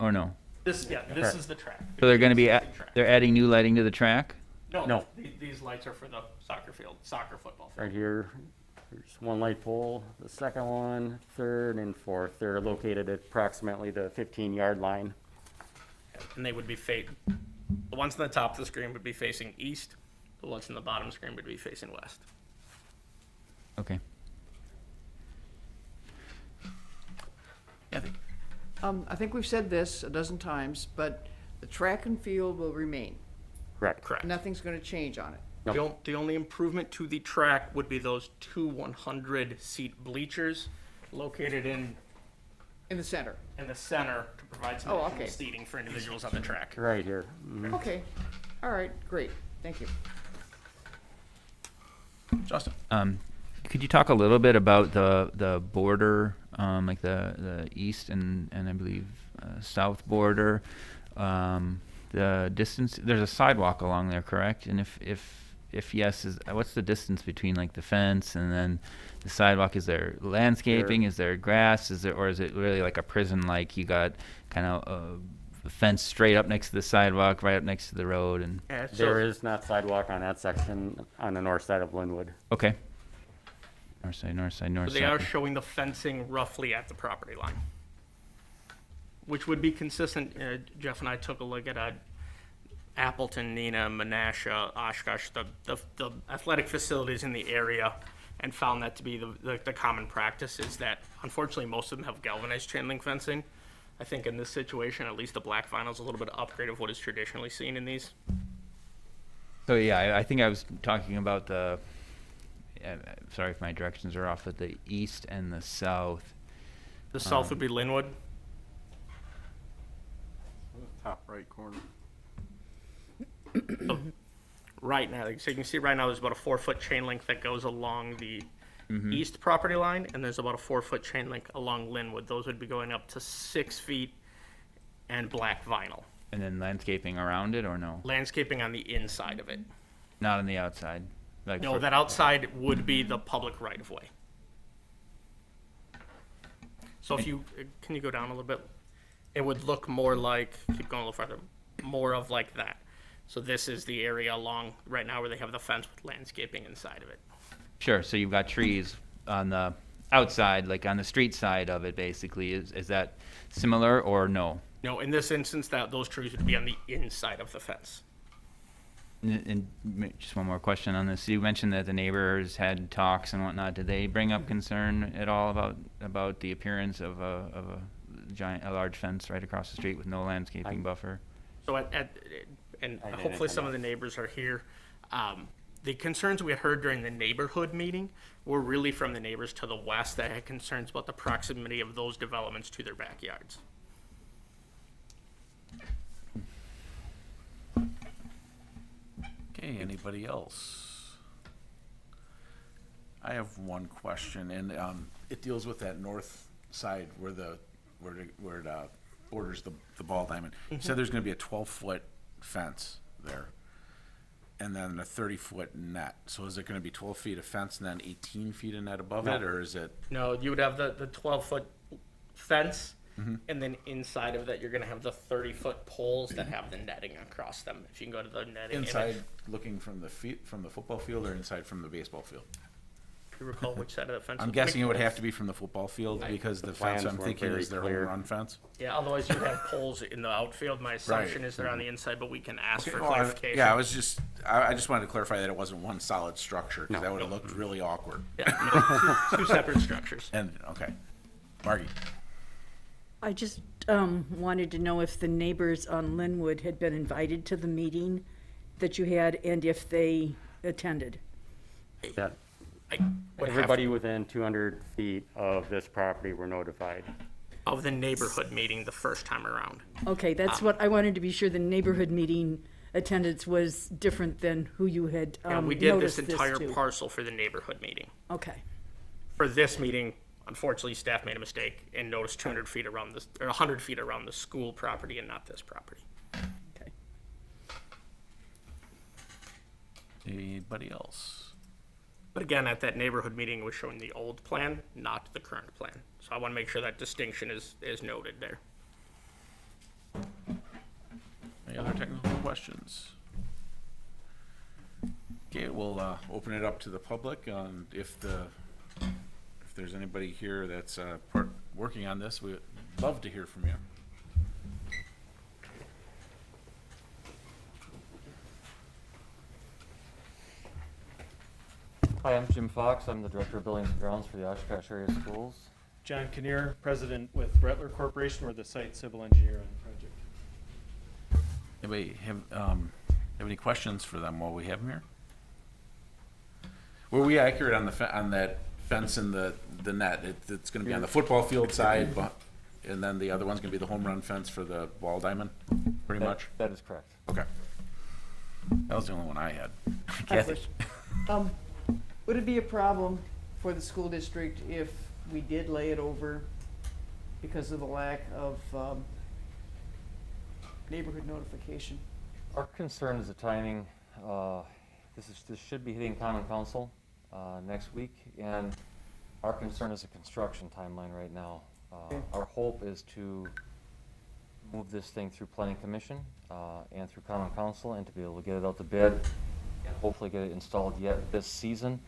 or no? This is the track. So they're going to be, Existing track. they're adding new lighting to the track? No. These lights are for the soccer football field. Right here, there's one light pole, the second one, third, and fourth. They're located at approximately the 15-yard line. And they would be the ones on the top of the screen would be facing east. The ones on the bottom screen would be facing west. Okay. Kathy? I think we've said this a dozen times, but the track and field will remain. Correct. Nothing's gonna change on it. Nope. The only improvement to the track would be those 2 100-seat bleachers located in In the center. the center to provide some Oh, additional okay. seating for individuals on the track. Right here. Mhm. Okay, all right, great, thank you. Justin? Could you talk a little bit about the border, like the east and I believe south border? The distance, there's a sidewalk along there, correct? And if yes, what's the distance between like the fence and then the sidewalk? Is there landscaping? Is there grass? Or is it really like a prison, like you got kind of fence straight up next to the sidewalk, right up next to the road, and, Yeah, so- There is not sidewalk on that section on the north side of Linwood. okay. North side, north side, north So side. they are showing the fencing roughly at the property line, which would be consistent. Jeff and I took a look at Appleton, Neenah, Menasha, Oshkosh, the athletic facilities in the area, and found that to be the common practice is that unfortunately most of them have galvanized chain link fencing. I think in this situation, at least the black vinyl is a little bit of upgrade of what is traditionally seen in these. So yeah, I think I was talking about the, sorry if my directions are off, but the east and the south. The south would be Linwood. Top right corner. Right now, so you can see right now there's about a 4-foot chain link that goes along the Mm-hmm. east property line, and there's about a 4-foot chain link along Linwood. Those would be going up to 6 feet and black vinyl. And then landscaping around it, or no? Landscaping on the inside of it. Not on the outside? Like No, for- that outside would be the public right of way. So if you, can you go down a little bit? It would look more like, keep going a little farther, more of like that. So this is the area along, right now where they have the fence with landscaping inside of it. Sure, so you've got trees on the outside, like on the street side of it, basically. Is that similar, or no? No, in this instance, those trees would be on the inside of the fence. And just one more question on this. You mentioned that the neighbors had talks and whatnot. Did they bring up concern at all about the appearance of a large fence right across the street with no landscaping buffer? So and I didn't hopefully some know. of the neighbors are here. The concerns we had heard during the neighborhood meeting were really from the neighbors to the west that had concerns about the proximity of those developments to their backyards. Okay, anybody else? I have one question, and it deals with that north side where it borders the ball diamond. You said there's gonna be a 12-foot fence there, and then a 30-foot net. So is it gonna be 12 feet of fence and then 18 feet of net above it, or is it? No, you would have the 12-foot fence, and then inside of that, you're gonna have the 30-foot poles that have the netting across them. If you can go to the netting image. Inside, looking from the football field, or inside from the baseball field? Do you recall which side of the fence? I'm guessing it would have to be from the football field, because the fence plans I'm weren't thinking very is their home clear. run fence. Yeah, otherwise you'd have poles in the outfield. My assumption is they're on the inside, but we can ask for Well, clarification. Yeah, I just wanted to clarify that it wasn't one solid structure, because that would have looked really awkward. Yeah, no, two separate structures. And, okay. Margie? I just wanted to know if the neighbors on Linwood had been invited to the meeting that you had, and if they attended. Yeah. I would have Everybody within 200 feet of this property were notified. of the neighborhood meeting the first time around. Okay, that's what I wanted to be sure the neighborhood meeting attendance was different than who you had Yeah, we did this noticed this entire to. parcel for the neighborhood meeting. Okay, For this meeting, unfortunately, staff made a mistake and noticed 200 feet around this, or 100 feet around the school property and not this property. okay. Anybody else? But again, at that neighborhood meeting, it was showing the old plan, not the current plan. So I want to make sure that distinction is noted there. Any other technical questions? Okay, we'll open it up to the public. If there's anybody here that's working on this, we'd love to hear from you. Hi, I'm Jim Fox. I'm the Director of Buildings and Grounds for the Oshkosh Area Schools. John Kinnear, President with Rattler Corporation. We're the site civil engineer on the project. Anybody have any questions for them while we have them here? Were we accurate on on that fence and the net? It's gonna be on the football field side, and then the other one's gonna be the home run fence for the ball diamond, pretty much? That is correct. Okay. That was the only one I had. I have a Kathy? question. Would it be a problem for the school district if we did lay it over because of the lack of neighborhood notification? Our concern is the timing. This should be hitting Common Council next week, and our concern is a construction timeline right now. Okay. Our hope is to move this thing through planning commission and through common council, and to be able to get it out to bid and hopefully get it installed yet this season.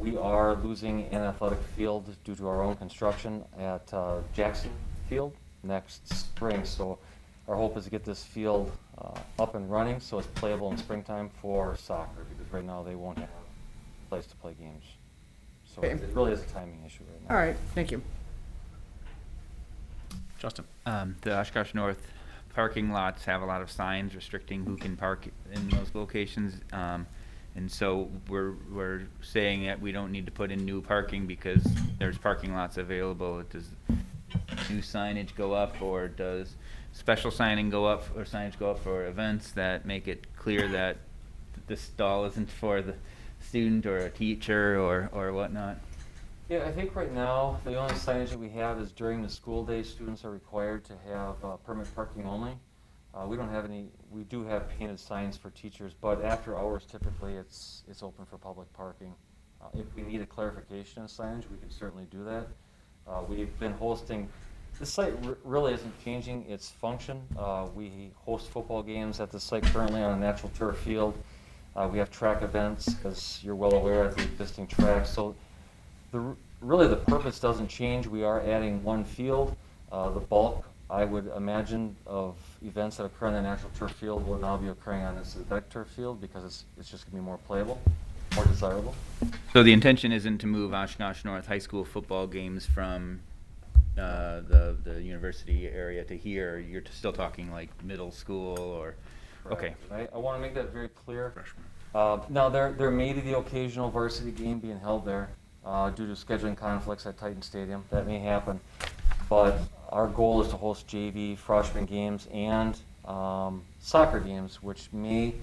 We are losing an athletic field due to our own construction at Jackson Field next spring. So our hope is to get this field up and running so it's playable in springtime for soccer, because right now they won't have a place to play games. So Okay. it really is a timing issue right now. All right, thank you. Justin? The Oshkosh North parking lots have a lot of signs restricting who can park in those locations. And so we're saying that we don't need to put in new parking because there's parking lots available. Does new signage go up, or does special signage go up for events that make it clear that this stall isn't for the student or a teacher or whatnot? Yeah, I think right now, the only signage that we have is during the school day, students are required to have permit parking only. We don't have any, we do have painted signs for teachers, but after hours, typically, it's open for public parking. If we need a clarification of signage, we can certainly do that. We've been hosting, the site really isn't changing its function. We host football games at the site currently on a natural turf field. We have track events, as you're well aware, at the existing track. So really the purpose doesn't change. We are adding one field. The bulk, I would imagine, of events that occur on the natural turf field will now be occurring on this synthetic turf field, because it's just going to be more playable, more desirable. So the intention isn't to move Oshkosh North High School football games from the university area to here. You're still talking like middle school or, okay. I want to make that very clear. Now, there may be the occasional varsity game being held there due to scheduling conflicts at Titan Stadium. That may happen. But our goal is to host JV, freshman games, and soccer games, which may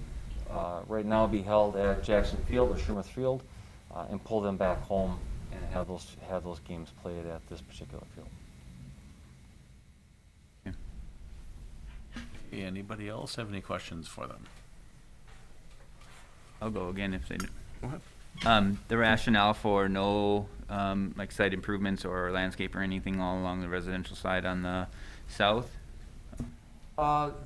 right now be held at Jackson Field or Schumath Field, and pull them back home and have those games played at this particular field. Anybody else have any questions for them? I'll go again if they do. Go ahead. The rationale for no like site improvements or landscape or anything all along the residential side on the south?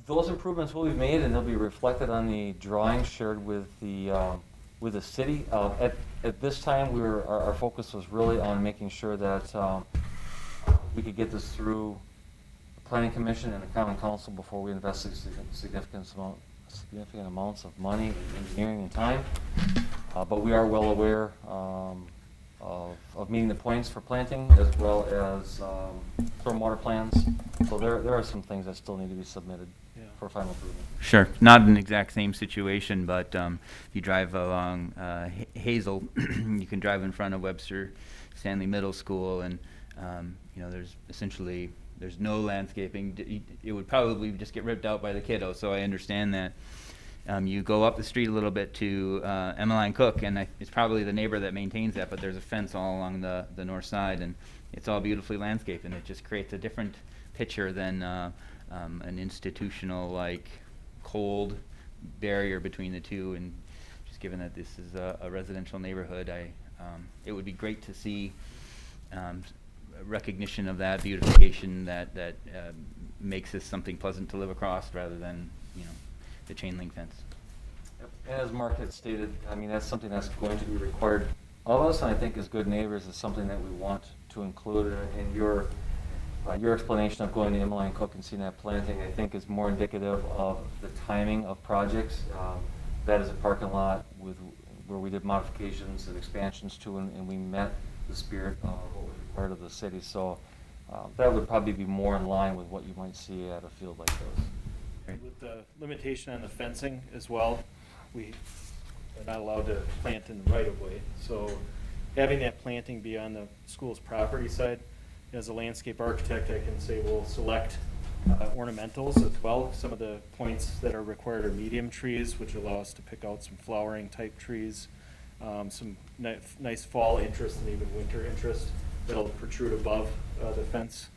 Those improvements will be made, and they'll be reflected on the drawing shared with the city. At this time, our focus was really on making sure that we could get this through the Planning Commission and the Common Council before we invested significant amounts of money, engineering, and time. But we are well aware of meeting the points for planting, as well as stormwater plans. So there are some things that still need to be submitted for final approval. Sure, not an exact same situation, but if you drive along Hazel, you can drive in front of Webster Stanley Middle School, and there's no landscaping. It would probably just get ripped out by the kiddo, so I understand that. You go up the street a little bit to Emmeline Cook, and it's probably the neighbor that maintains that, but there's a fence all along the north side, and it's all beautifully landscaped, and it just creates a different picture than an institutional, like, cold barrier between the two. And just given that this is a residential neighborhood, it would be great to see recognition of that beautification that makes this something pleasant to live across rather than, the chain link fence. Yep. And as Mark had stated, I mean, that's something that's going to be required of us, and I think as good neighbors is something that we want to include in your explanation of going to Emmeline Cook and seeing that planting, I think is more indicative of the timing of projects. That is a parking lot where we did modifications and expansions to, and we met the spirit of what was required of the city. So that would probably be more in line with what you might see at a field like this. With the limitation on the fencing as well, we are not allowed to plant in the right of way. So having that planting be on the school's property side, as a landscape architect, I can say we'll select ornamentals as well. Some of the points that are required are medium trees, which allow us to pick out some flowering type trees, some nice fall interest and even winter interest that'll protrude above the fence.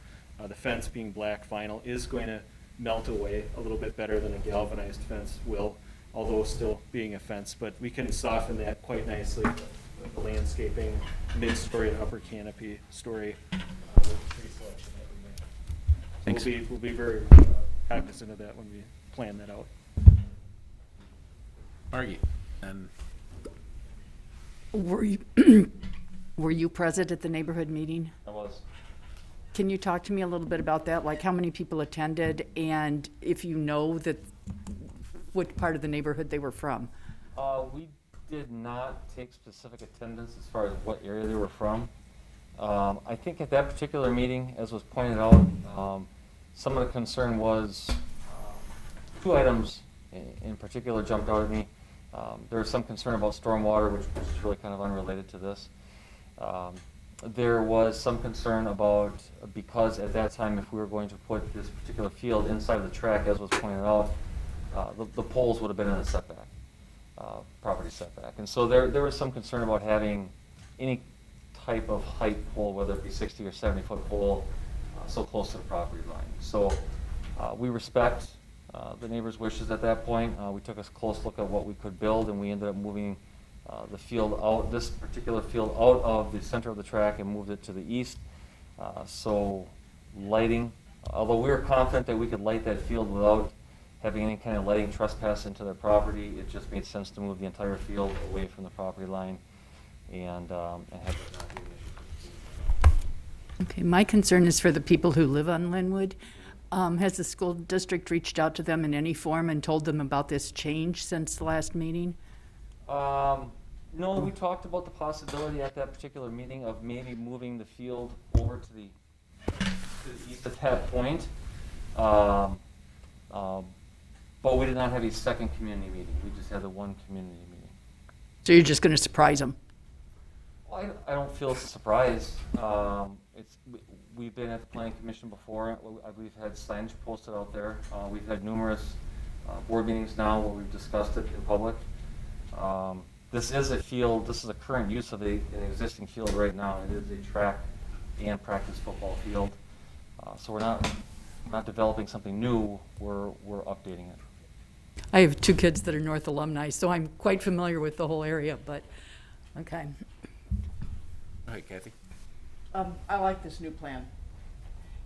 The fence, being black vinyl, is going to melt away a little bit better than a galvanized fence will, although still being a fence. But we can soften that quite nicely with the landscaping, mid-story and upper canopy story with the tree selection that we make. Thanks. We'll be very cognizant of that when we plan that out. Margie, and Were you, were you present at the neighborhood meeting? I was. Can you talk to me a little bit about that? Like how many people attended and if you know that, what part of the neighborhood they were from? We did not take specific attendance as far as what area they were from. I think at that particular meeting, as was pointed out, some of the concern was two items in particular jumped out at me. There was some concern about stormwater, which is really kind of unrelated to this. There was some concern about, because at that time, if we were going to put this particular field inside the track, as was pointed out, the poles would have been in a setback, property setback. And so there was some concern about having any type of height pole, whether it be 60 or 70-foot pole, so close to the property line. So we respect the neighbors' wishes at that point. We took a close look at what we could build, and we ended up moving the field out, this particular field out of the center of the track and moved it to the east. So lighting, although we were confident that we could light that field without having any kind of lighting trespass into their property, it just made sense to move the entire field away from the property line and have it not be an issue. Okay, my concern is for the people who live on Linwood. Has the school district reached out to them in any form and told them about this change since the last meeting? No, we talked about the possibility at that particular meeting of maybe moving the field over to the east at that point. But we did not have a second community meeting. We just had the one community meeting. So you're just gonna surprise them? Well, I don't feel it's a surprise. We've been at the planning commission before. We've had signage posted out there. We've had numerous board meetings now where we've discussed it in public. This is a field, this is a current use of an existing field right now. It is a track and practice football field. So we're not developing something new, we're updating it. I have two kids that are North alumni, so I'm quite familiar with the whole area, but, okay. all right, Kathy. I like this new plan.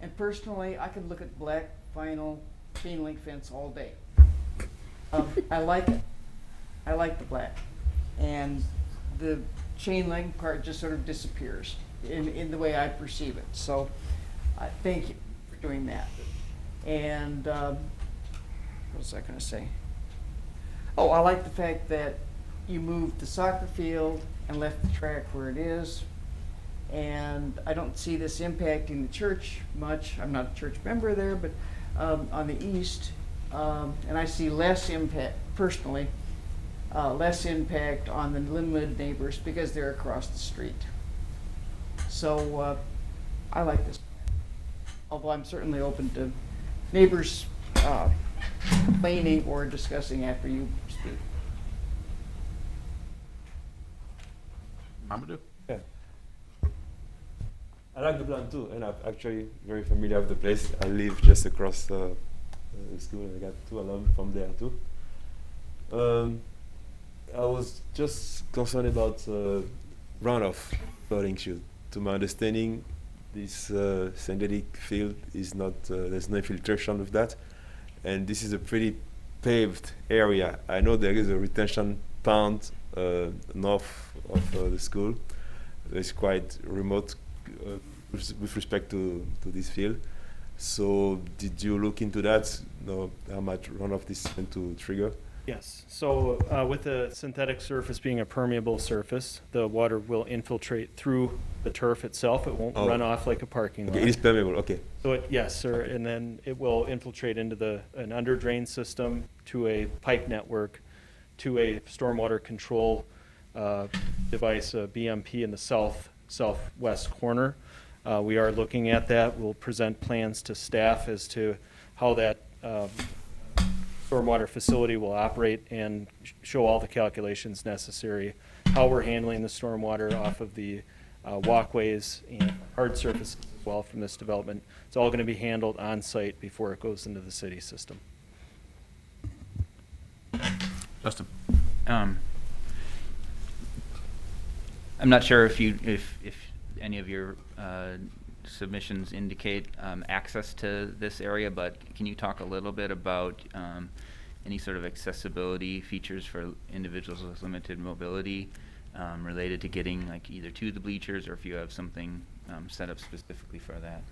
And personally, I could look at black vinyl chain link fence all day. I like it. I like the black. And the chain link part just sort of disappears in the way I perceive it. So, thank you for doing that. And, what was I gonna say? Oh, I like the fact that you moved the soccer field and left the track where it is. And I don't see this impacting the church much. I'm not a church member there, but on the east. And I see less impact, personally, less impact on the Linwood neighbors because they're across the street. So I like this. Although I'm certainly open to neighbors complaining or discussing after you speak. Mamadou? Yeah. I like the plan too, and I'm actually very familiar with the place. I live just across the school, and I got two alum from there too. I was just concerned about runoff flooding shield. To my understanding, this synthetic field is not, there's no infiltration with that, and this is a pretty paved area. I know there is a retention pond north of the school. It's quite remote with respect to this field. So did you look into that? Know how much runoff this is going to trigger? Yes, so with the synthetic surface being a permeable surface, the water will infiltrate through the turf itself. It won't run off like a parking lot. Okay, it is permeable, okay. So yes, sir, and then it will infiltrate into an under drain system to a pipe network to a stormwater control device, a BMP in the southwest corner. We are looking at that. We'll present plans to staff as to how that stormwater facility will operate and show all the calculations necessary, how we're handling the stormwater off of the walkways and hard surfaces as well from this development. It's all going to be handled on site before it goes into the city system. Justin? I'm not sure if any of your submissions indicate access to this area, but can you talk a little bit about any sort of accessibility features for individuals with limited mobility related to getting like either to the bleachers, or if you have something set up specifically for that?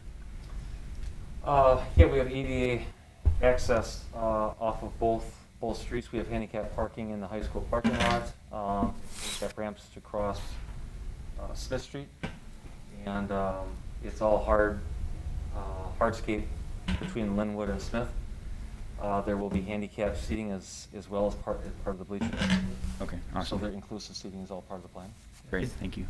Yeah, we have ADA access off of both streets. We have handicap parking in the high school parking lot. We've got ramps to cross Smith Street, and it's all hardscape between Linwood and Smith. There will be handicap seating as well as part of the bleachers. Okay, awesome. So their inclusive seating is all part of the plan. Great, thank you.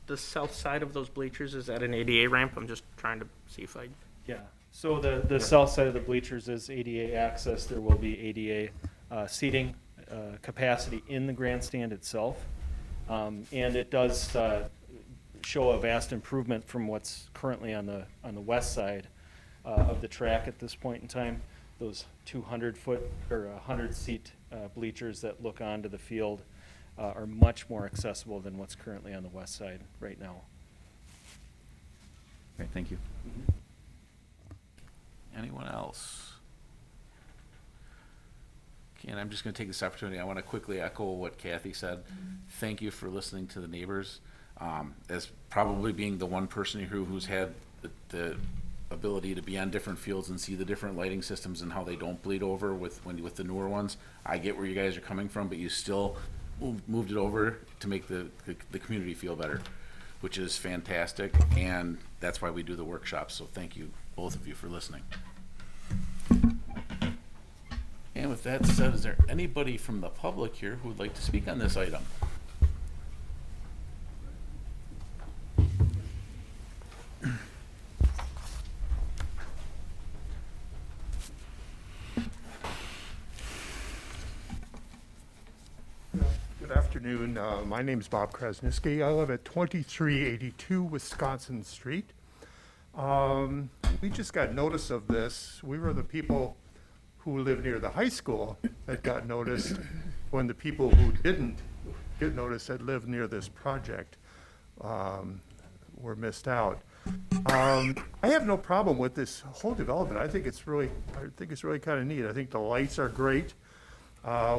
The south side of those bleachers, is that an ADA ramp? I'm just trying to see if I. Yeah, so the south side of the bleachers is ADA access. There will be ADA seating capacity in the grandstand itself. And it does show a vast improvement from what's currently on the west side of the track at this point in time. Those 200-foot or 100-seat bleachers that look onto the field are much more accessible than what's currently on the west side right now. Great, thank you. Anyone else? Okay, and I'm just going to take this opportunity. I want to quickly echo what Kathy said. Thank you for listening to the neighbors. As probably being the one person here who's had the ability to be on different fields and see the different lighting systems and how they don't bleed over with the newer ones. I get where you guys are coming from, but you still moved it over to make the community feel better, which is fantastic, and that's why we do the workshops. So thank you, both of you, for listening. And with that said, is there anybody from the public here who would like to speak on this item? Good afternoon. My name's Bob Krasniski. I live at 2382 Wisconsin Street. We just got notice of this. We were the people who live near the high school that got noticed when the people who didn't get noticed that live near this project were missed out. I have no problem with this whole development. I think it's really kind of neat. I think the lights are great.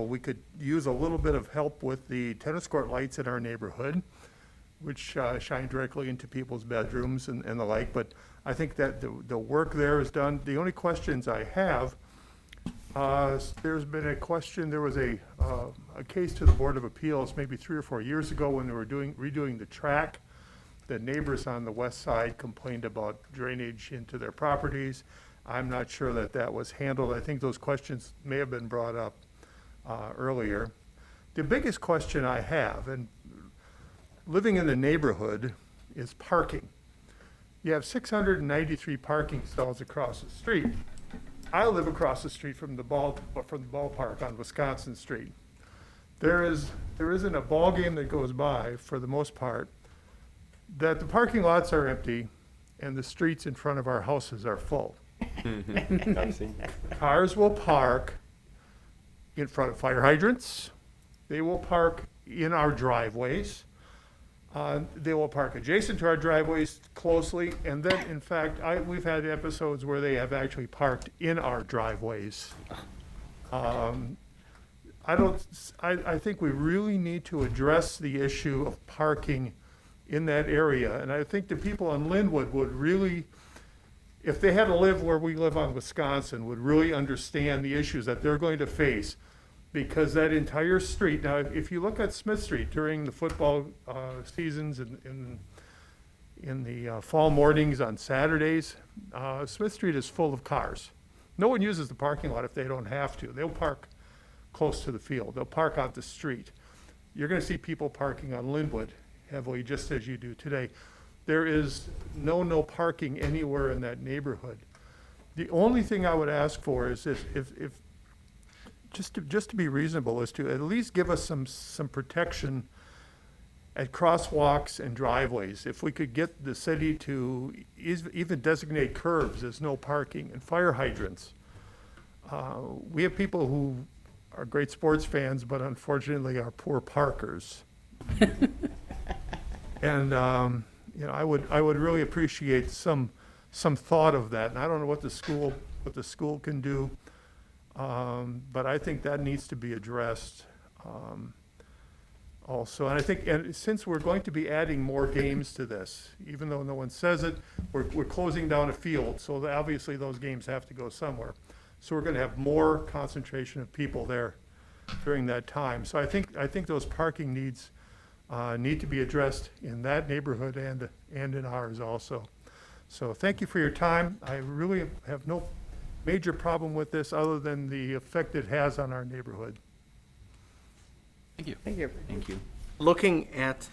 We could use a little bit of help with the tennis court lights in our neighborhood, which shine directly into people's bedrooms and the like, but I think that the work there is done. The only questions I have, there's been a question, there was a case to the Board of Appeals maybe 3 or 4 years ago when they were redoing the track. The neighbors on the west side complained about drainage into their properties. I'm not sure that was handled. I think those questions may have been brought up earlier. The biggest question I have, and living in the neighborhood, is parking. You have 693 parking stalls across the street. I live across the street from the ballpark on Wisconsin Street. There isn't a ball game that goes by, for the most part, that the parking lots are empty and the streets in front of our houses are full. Cars will park in front of fire hydrants. They will park in our driveways. They will park adjacent to our driveways closely. And then, in fact, we've had episodes where they have actually parked in our driveways. I think we really need to address the issue of parking in that area. And I think the people on Linwood would really, if they had to live where we live on Wisconsin, would really understand the issues that they're going to face, because that entire street, now if you look at Smith Street during the football seasons in the fall mornings on Saturdays, Smith Street is full of cars. No one uses the parking lot if they don't have to. They'll park close to the field. They'll park out the street. You're going to see people parking on Linwood heavily, just as you do today. There is no parking anywhere in that neighborhood. The only thing I would ask for is if just to be reasonable, is to at least give us some protection at crosswalks and driveways. If we could get the city to even designate curbs as no parking and fire hydrants. We have people who are great sports fans, but unfortunately are poor parkers. And you know, I would really appreciate some thought of that. And I don't know what the school can do, but I think that needs to be addressed also. And I think, and since we're going to be adding more games to this, even though no one says it, we're closing down a field, so obviously those games have to go somewhere. So we're gonna have more concentration of people there during that time. So I think those parking needs need to be addressed in that neighborhood and in ours also. So thank you for your time. I really have no major problem with this other than the effect it has on our neighborhood. Thank you. Thank you. Thank you. Looking at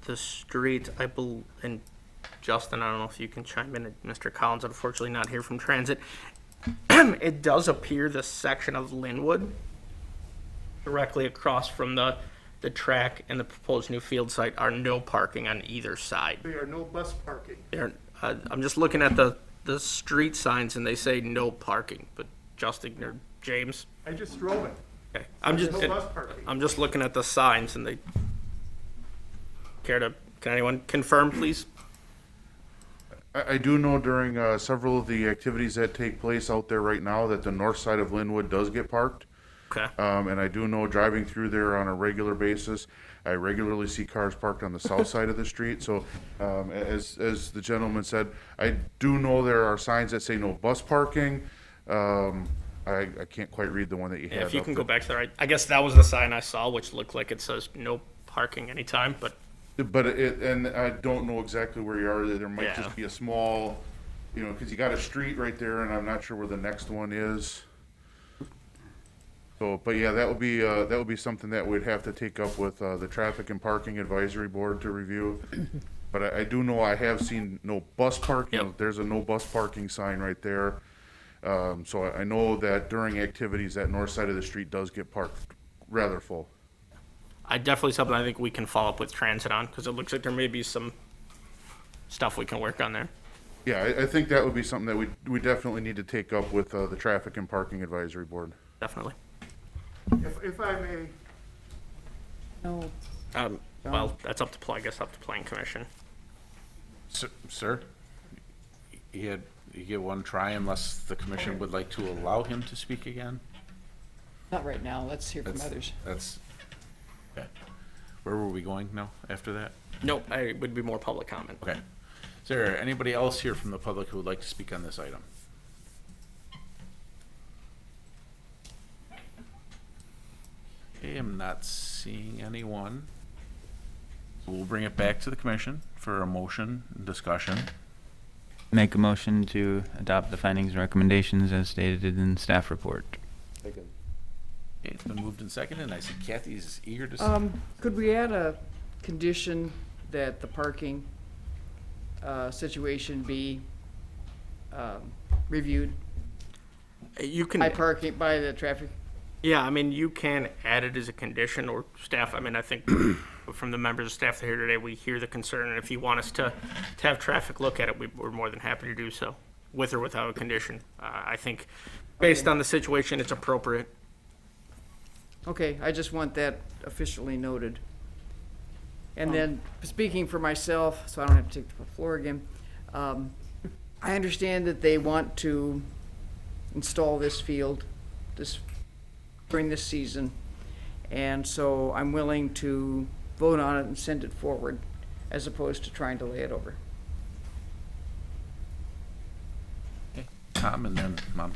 the street, and Justin, I don't know if you can chime in, Mr. Collins, unfortunately not here from Transit. It does appear this section of Linwood, directly across from the track and the proposed new field site, are no parking on either side. There are no bus parking. I'm just looking at the street signs and they say no parking, but Justin or James? I just drove it. Okay. There's no bus parking. I'm just looking at the signs and can anyone confirm, please? I do know during several of the activities that take place out there right now that the north side of Linwood does get parked. Okay. And I do know driving through there on a regular basis, I regularly see cars parked on the south side of the street. So as the gentleman said, I do know there are signs that say no bus parking. I can't quite read the one that you had. Yeah, if you up can there. go back to there, I guess that was the sign I saw, which looked like it says no parking anytime, but But and I don't know exactly where you are. There might Yeah. just be a small, because you got a street right there, and I'm not sure where the next one is. So, but yeah, that would be something that we'd have to take up with the Traffic and Parking Advisory Board to review. But I do know I have seen no bus parking. Yep. There's a no bus parking sign right there. So I know that during activities, that north side of the street does get parked rather full. definitely something I think we can follow up with Transit on, because it looks like there may be some stuff we can work on there. Yeah, I think that would be something that we definitely need to take up with the Traffic and Parking Advisory Board. Definitely. If I may, No. Well, that's up to, I guess, up to Plan Commission. Sir, you get one try unless the commission would like to allow him to speak again? Not right now. Let's hear from That's- others. That's, okay. Where were we going now after that? Nope, it would be more public comment. Okay. Is there anybody else here from the public who would like to speak on this item? Okay, I'm not seeing anyone. We'll bring it back to the commission for a motion and discussion. Make a motion to adopt the findings and recommendations as stated in staff report. Second. Okay, it's been moved and seconded, and I see Kathy's eager to. Could we add a condition that the parking situation be reviewed You can. by parking, by the traffic? Yeah, I mean, you can add it as a condition, or staff, I mean, I think from the members of staff that are here today, we hear the concern, and if you want us to have traffic look at it, we're more than happy to do so, with or without a condition. I think, based on the situation, it's appropriate. Okay, I just want that officially noted. And then, speaking for myself, so I don't have to take the floor again, I understand that they want to install this field during this season, and so I'm willing to vote on it and send it forward, as opposed to trying to lay it over. Okay, Tom and then Mom.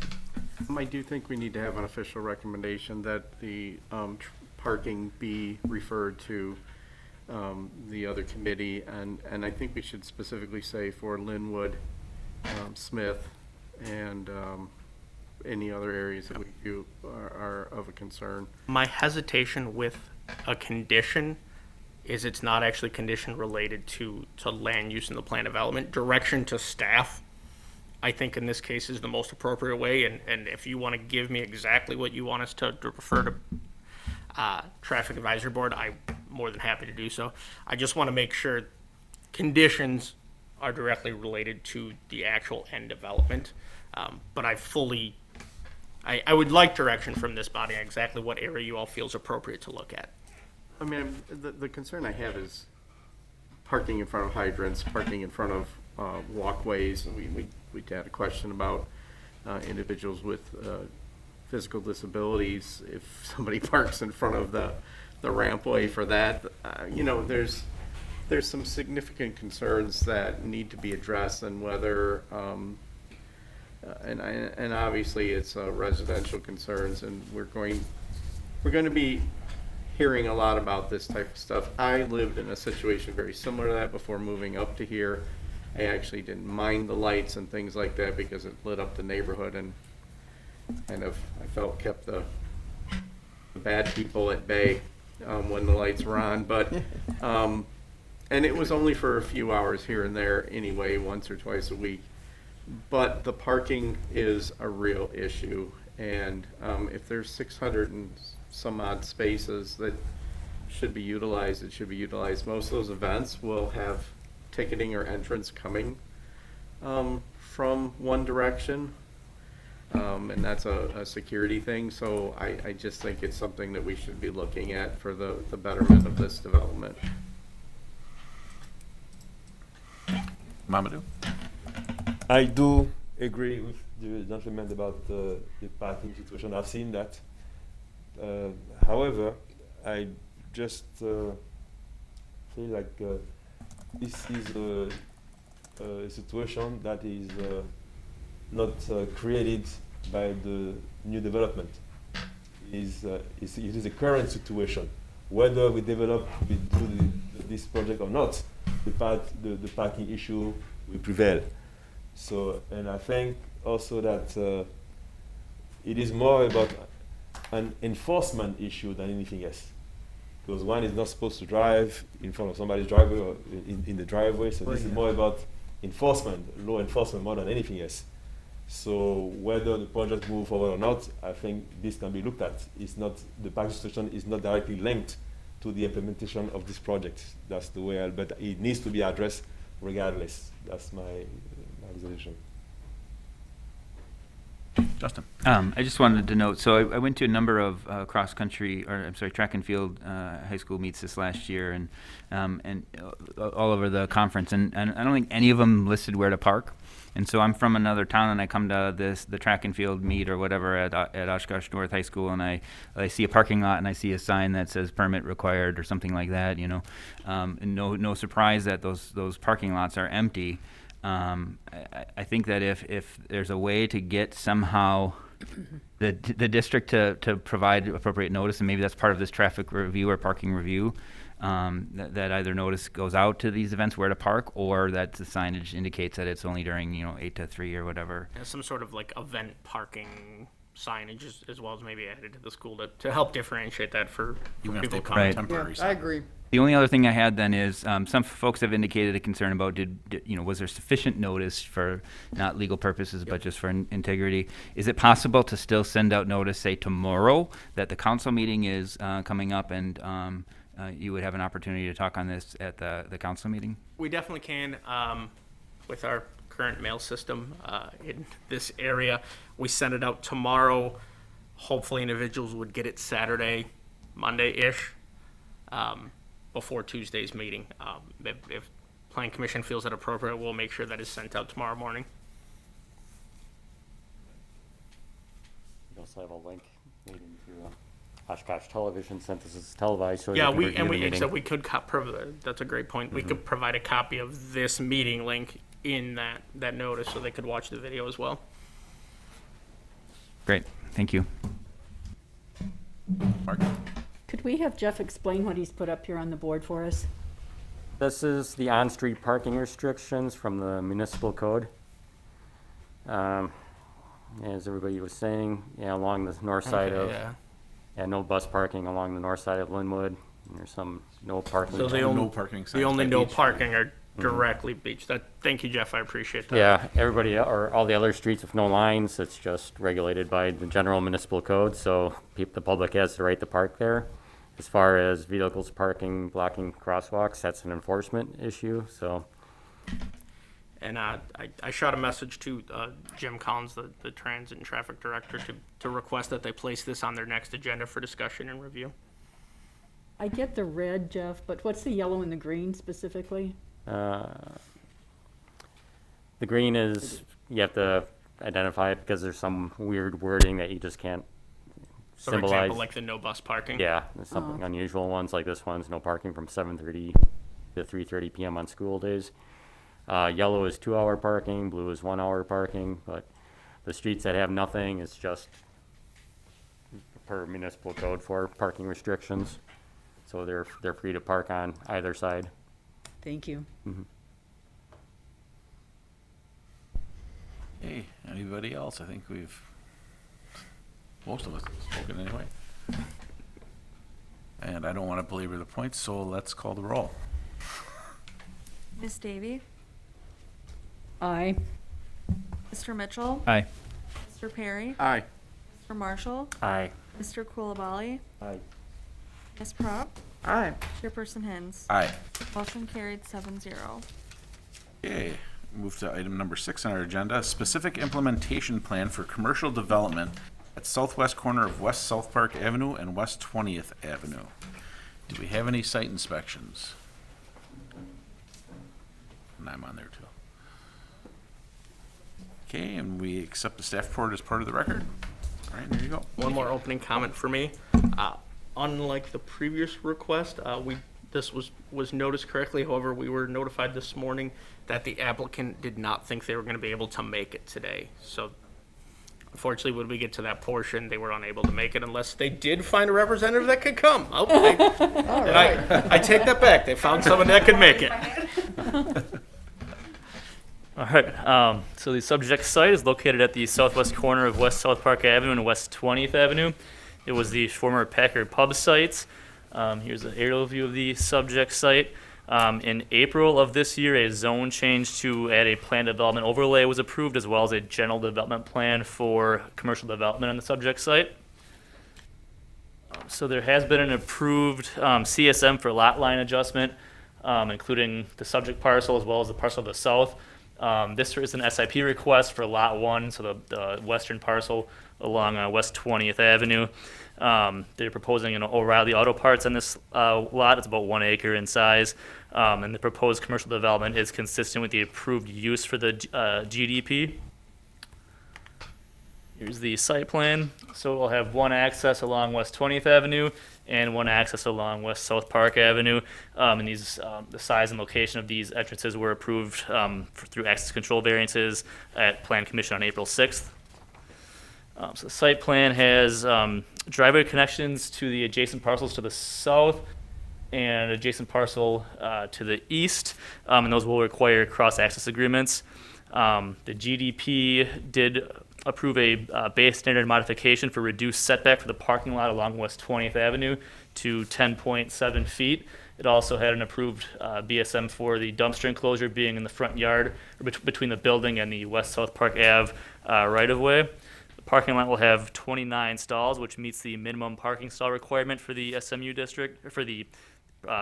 I do think we need to have an official recommendation that the parking be referred to the other committee, and I think we should specifically say for Linwood, Smith, and any other areas that we feel are of a concern. My hesitation with a condition is it's not actually condition related to land use in the plan development. Direction to staff, I think in this case is the most appropriate way, and if you want to give me exactly what you want us to refer to Traffic Advisory Board, I'm more than happy to do so. I just want to make sure conditions are directly related to the actual end development, but I would like direction from this body on exactly what area you all feel is appropriate to look at. I mean, the concern I have is parking in front of hydrants, parking in front of walkways. We had a question about individuals with physical disabilities. If somebody parks in front of the rampway for that, you know, there's some significant concerns that need to be addressed, and whether and obviously it's residential concerns, and we're going to be hearing a lot about this type of stuff. I lived in a situation very similar to that before moving up to here. I actually didn't mind the lights and things like that because it lit up the neighborhood, and kind of, I felt, kept the bad people at bay when the lights were on. But and it was only for a few hours here and there anyway, once or twice a week. But the parking is a real issue, and if there's 600 and some odd spaces that should be utilized, it should be utilized. Most of those events will have ticketing or entrance coming from one direction, and that's a security thing. So I just think it's something that we should be looking at for the betterment of this development. Mamadou? I do agree with the gentleman about the parking situation. I've seen that. However, I just feel like this is a situation that is not created by the new development. It is a current situation. Whether we develop, we do this project or not, the parking issue will prevail. So, and I think also that it is more about an enforcement issue than anything else. Because one is not supposed to drive in front of somebody's driveway or in the driveway, so this is more about enforcement, law enforcement more than anything else. So whether the project move forward or not, I think this can be looked at. It's not, the parking situation is not directly linked to the implementation of this project. That's the way, but it needs to be addressed regardless. That's my observation. Justin? I just wanted to note, so I went to a number of track and field high school meets this last year, and all over the conference, and I don't think any of them listed where to park. And so I'm from another town, and I come to the track and field meet or whatever at Oshkosh North High School, and I see a parking lot, and I see a sign that says permit required or something like that, you know. And no surprise that those parking lots are empty. I think that if there's a way to get somehow the district to provide appropriate notice, and maybe that's part of this traffic review or parking review, that either notice goes out to these events where to park, or that the signage indicates that it's only during 8 to 3 or whatever. And some sort of like event parking signage as well as maybe added to the school to help differentiate that for Even if people they put coming. temporary I agree. The only other thing I had then is some folks have indicated a concern about was there sufficient notice for not legal purposes but just for integrity? Is it possible to still send out notice, say tomorrow, that the council meeting is coming up and you would have an opportunity to talk on this at the council meeting? We definitely can with our current mail system in this area. We send it out tomorrow. Hopefully individuals would get it Saturday, Monday-ish. Before Tuesday's meeting. If Plan Commission feels it appropriate, we'll make sure that is sent out tomorrow morning. We also have a link leading to Oshkosh Television, since this is televised. So Yeah, you can review the meeting. we could that's a great point. We could provide a copy of this meeting link in that notice so they could watch the video as well. Great, thank you. Mark? Could we have Jeff explain what he's put up here on the board for us? This is the on-street parking restrictions from the municipal code. As everybody was saying, along the north side no bus parking along the north side of Linwood. And there's some no parking. So the no parking signs the only by no each parking are directly beach. Thank you, Jeff. I appreciate that. Yeah, everybody, or all the other streets with no lines, it's just regulated by the general municipal code, so the public has the right to park there. As far as vehicles parking, blocking crosswalks, that's an enforcement issue, so. And I shot a message to Jim Collins, the Transit and Traffic Director, to request that they place this on their next agenda for discussion and review. I get the red, Jeff, but what's the yellow and the green specifically? The green is, you have to identify it because there's some weird wording that you just can't For symbolize. example, like the no bus parking. Yeah, there's something unusual ones like this one's no parking from 7:30 to 3:30 p.m. on school days. Yellow is 2-hour parking, blue is 1-hour parking, but the streets that have nothing is just per municipal code for parking restrictions. So they're free to park on either side. Thank you. Hey, anybody else? I think most of us have spoken anyway. And I don't want to belabor the point, so let's call the roll. Miss Davy? Aye. Mr. Mitchell? Aye. Mr. Perry? Aye. Mr. Marshall? Aye. Mr. Coolabali? Aye. Ms. Prop? Aye. Chairperson Hens? Aye. Motion carried 7-0. Okay, move to item number 6 on our agenda, specific implementation plan for commercial development at southwest corner of West South Park Avenue and West 20th Avenue. Do we have any site inspections? And I'm on there too. Okay, and we accept the staff report as part of the record. All right, there you go. One more opening comment for me. Unlike the previous request, this was noticed correctly. However, we were notified this morning that the applicant did not think they were going to be able to make it today. So unfortunately, when we get to that portion, they were unable to make it unless they did find a representative that could come. Oh, and I take that back. They found someone that could make it. All right, so the subject site is located at the southwest corner of West South Park Avenue and West 20th Avenue. It was the former Packard Pub site. Here's an aerial view of the subject site. In April of this year, a zone change to add a planned development overlay was approved, as well as a general development plan for commercial development on the subject site. So there has been an approved CSM for lot line adjustment, including the subject parcel as well as the parcel to the south. This is an SIP request for Lot 1, so the western parcel along West 20th Avenue. They're proposing an O'Reilly Auto Parts on this lot. It's about 1 acre in size. And the proposed commercial development is consistent with the approved use for the GDP. Here's the site plan. So we'll have one access along West 20th Avenue and one access along West South Park Avenue. And these, the size and location of these entrances were approved through access control variances at Plan Commission on April 6th. So the site plan has driveway connections to the adjacent parcels to the south and adjacent parcel to the east, and those will require cross-access agreements. The GDP did approve a base standard modification for reduced setback for the parking lot along West 20th Avenue to 10.7 feet. It also had an approved BSM for the dumpster enclosure being in the front yard or between the building and the West South Park Ave right-of-way. The parking lot will have 29 stalls, which meets the minimum parking stall requirement for the SMU district, or for the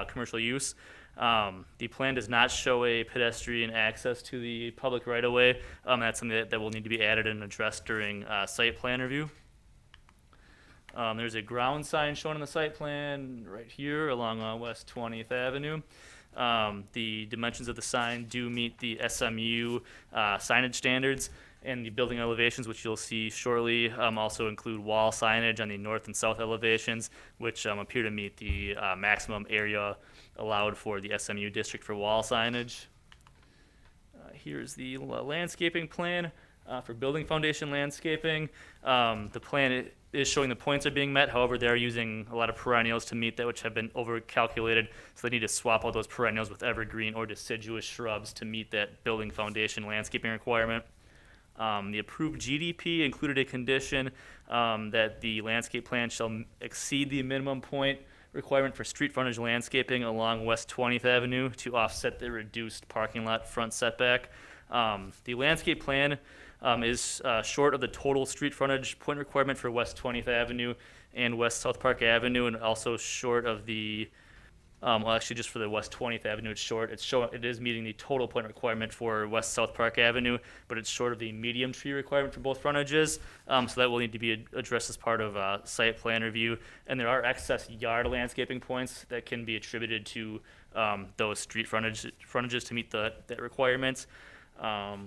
commercial use. The plan does not show a pedestrian access to the public right-of-way. That's something that will need to be added and addressed during site plan review. There's a ground sign shown in the site plan right here along West 20th Avenue. The dimensions of the sign do meet the SMU signage standards, and the building elevations, which you'll see shortly, also include wall signage on the north and south elevations, which appear to meet the maximum area allowed for the SMU district for wall signage. Here's the landscaping plan for building foundation landscaping. The plan is showing the points are being met. However, they're using a lot of perennials to meet that, which have been over-calculated. So they need to swap out those perennials with evergreen or deciduous shrubs to meet that building foundation landscaping requirement. The approved GDP included a condition that the landscape plan shall exceed the minimum point requirement for street frontage landscaping along West 20th Avenue to offset the reduced parking lot front setback. The landscape plan is short of the total street frontage point requirement for West 20th Avenue and West South Park Avenue, and also short of the Well, actually, just for the West 20th Avenue, it's short. It is meeting the total point requirement for West South Park Avenue, but it's short of the medium tree requirement for both frontages. So that will need to be addressed as part of site plan review. And there are excess yard landscaping points that can be attributed to those street frontages to meet that requirement. For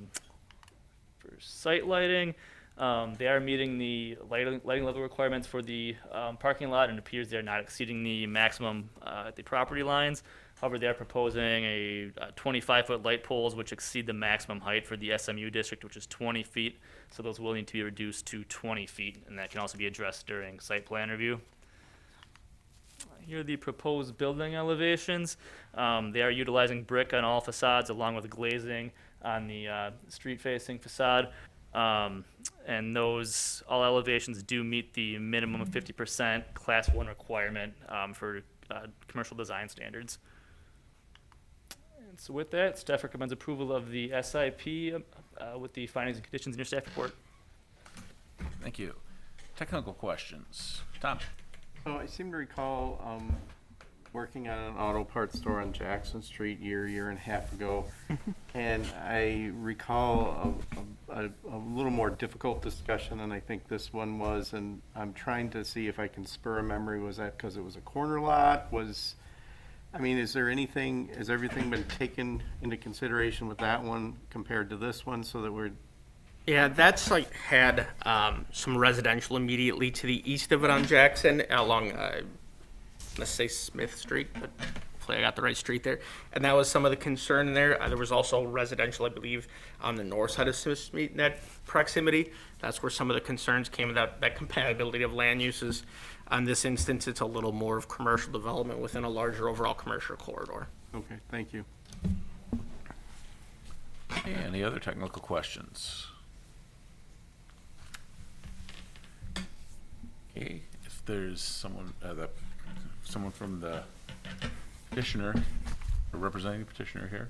site lighting, they are meeting the lighting level requirements for the parking lot, and it appears they're not exceeding the maximum at the property lines. However, they are proposing a 25-foot light poles, which exceed the maximum height for the SMU district, which is 20 feet. So those will need to be reduced to 20 feet, and that can also be addressed during site plan review. Here are the proposed building elevations. They are utilizing brick on all facades along with glazing on the street-facing facade. And those, all elevations do meet the minimum of 50% Class 1 requirement for commercial design standards. And so with that, staff recommends approval of the SIP with the findings and conditions in your staff report. Thank you. Technical questions. Tom? So I seem to recall working on an auto parts store on Jackson Street year and a half ago. And I recall a little more difficult discussion than I think this one was. And I'm trying to see if I can spur a memory. Was that because it was a corner lot? Is there anything, has everything been taken into consideration with that one compared to this one so that we're... Yeah, that site had some residential immediately to the east of it on Jackson along, let's say Smith Street, but hopefully I got the right street there. And that was some of the concern there. There was also residential, I believe, on the north side of Smith Street in that proximity. That's where some of the concerns came, that compatibility of land uses. On this instance, it's a little more of commercial development within a larger overall commercial corridor. Okay, thank you. Any other technical questions? Okay, if there's someone from the petitioner, or representing the petitioner here.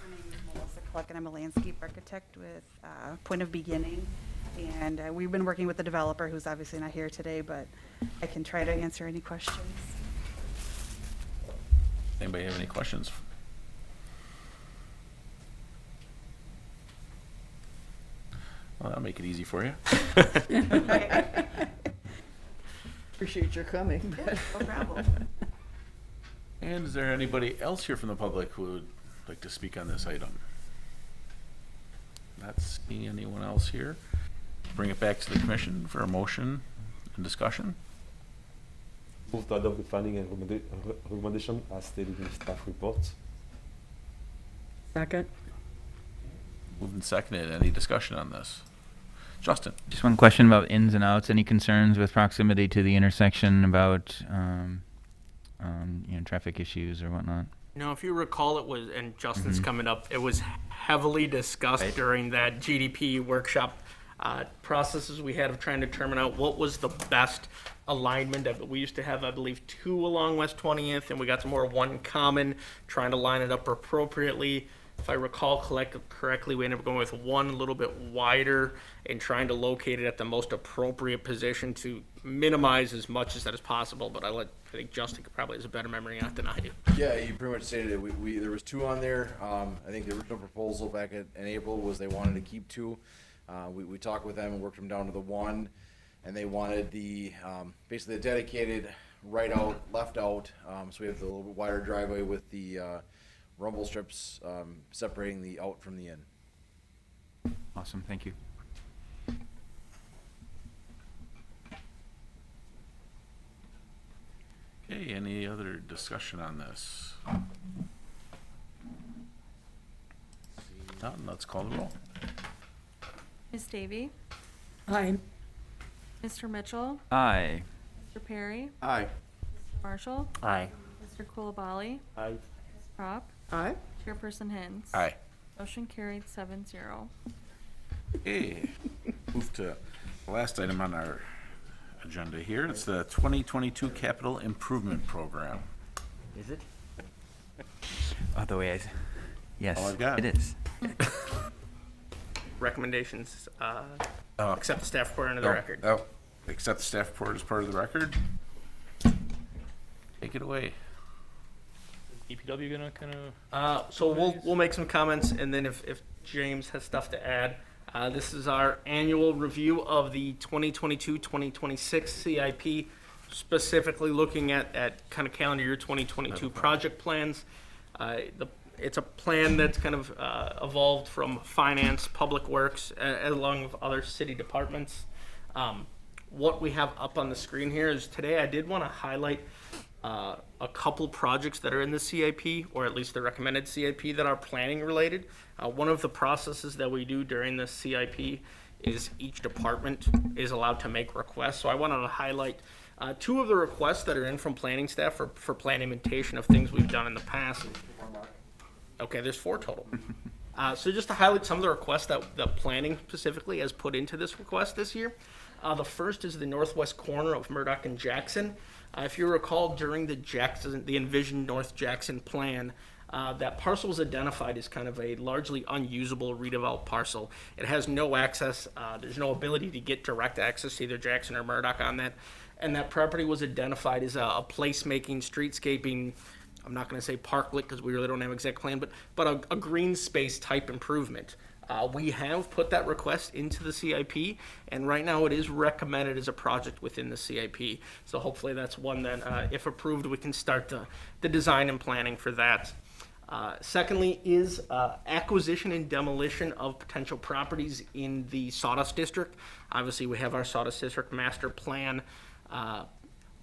My name is Melissa Cluck, and I'm a landscape architect with Point of Beginning. And we've been working with the developer, who's obviously not here today, but I can try to answer any questions. Anybody have any questions? Well, that'll make it easy for you. Appreciate your coming. No problem. And is there anybody else here from the public who would like to speak on this item? Not seeing anyone else here. Bring it back to the commission for a motion and discussion. Move to adopt the finding and recommendation as stated in the staff report. Second. Moved and seconded. Any discussion on this? Justin? Just one question about ins and outs. Any concerns with proximity to the intersection about, traffic issues or whatnot? No, if you recall, it was, and Justin's coming up, it was heavily discussed during that GDP workshop processes we had of trying to determine out what was the best alignment of it. We used to have, I believe, 2 along West 20th, and we got to more 1 common, trying to line it up appropriately. If I recall correctly, we ended up going with 1 a little bit wider and trying to locate it at the most appropriate position to minimize as much as that is possible. But I think Justin probably has a better memory on it than I do. Yeah, you pretty much stated it. There was 2 on there. I think the original proposal back in April was they wanted to keep 2. We talked with them and worked them down to the 1, and they wanted the basically the dedicated right out, left out. So we have the little bit wider driveway with the rumble strips separating the out from the in. Awesome, thank you. Okay, any other discussion on this? None, let's call the roll. Ms. Davy? Aye. Mr. Mitchell? Aye. Mr. Perry? Aye. Mr. Marshall? Aye. Mr. Kulabali? Aye. Ms. Prop? Aye. Chairperson Hens? Aye. Motion carried 7-0. Okay, move to the last item on our agenda here. It's the 2022 Capital Improvement Program. Is it? Oh, the way yes, All I've got. it is. Recommendations, accept the staff report into the record. Accept the staff report as part of the record. Take it away. DPW gonna kind of? So we'll make some comments, and then if James has stuff to add, this is our annual review of the 2022-2026 CIP, specifically looking at kind of calendar year 2022 project plans. It's a plan that's kind of evolved from finance, public works, along with other city departments. What we have up on the screen here is today I did want to highlight a couple projects that are in the CIP, or at least the recommended CIP, that are planning related. One of the processes that we do during the CIP is each department is allowed to make requests. So I wanted to highlight two of the requests that are in from planning staff for plan implementation of things we've done in the past. Okay, there's 4 total. So just to highlight some of the requests that planning specifically has put into this request this year. The first is the northwest corner of Murdoch and Jackson. If you recall, during the envisioned North Jackson plan, that parcel was identified as kind of a largely unusable redeveloped parcel. It has no access. There's no ability to get direct access to either Jackson or Murdoch on that. And that property was identified as a placemaking, streetscaping, I'm not going to say parklet because we really don't have an exact plan, but a green space type improvement. We have put that request into the CIP, and right now it is recommended as a project within the CIP. So hopefully that's one that, if approved, we can start the design and planning for that. Secondly is acquisition and demolition of potential properties in the Sawdust District. Obviously, we have our Sawdust District master plan.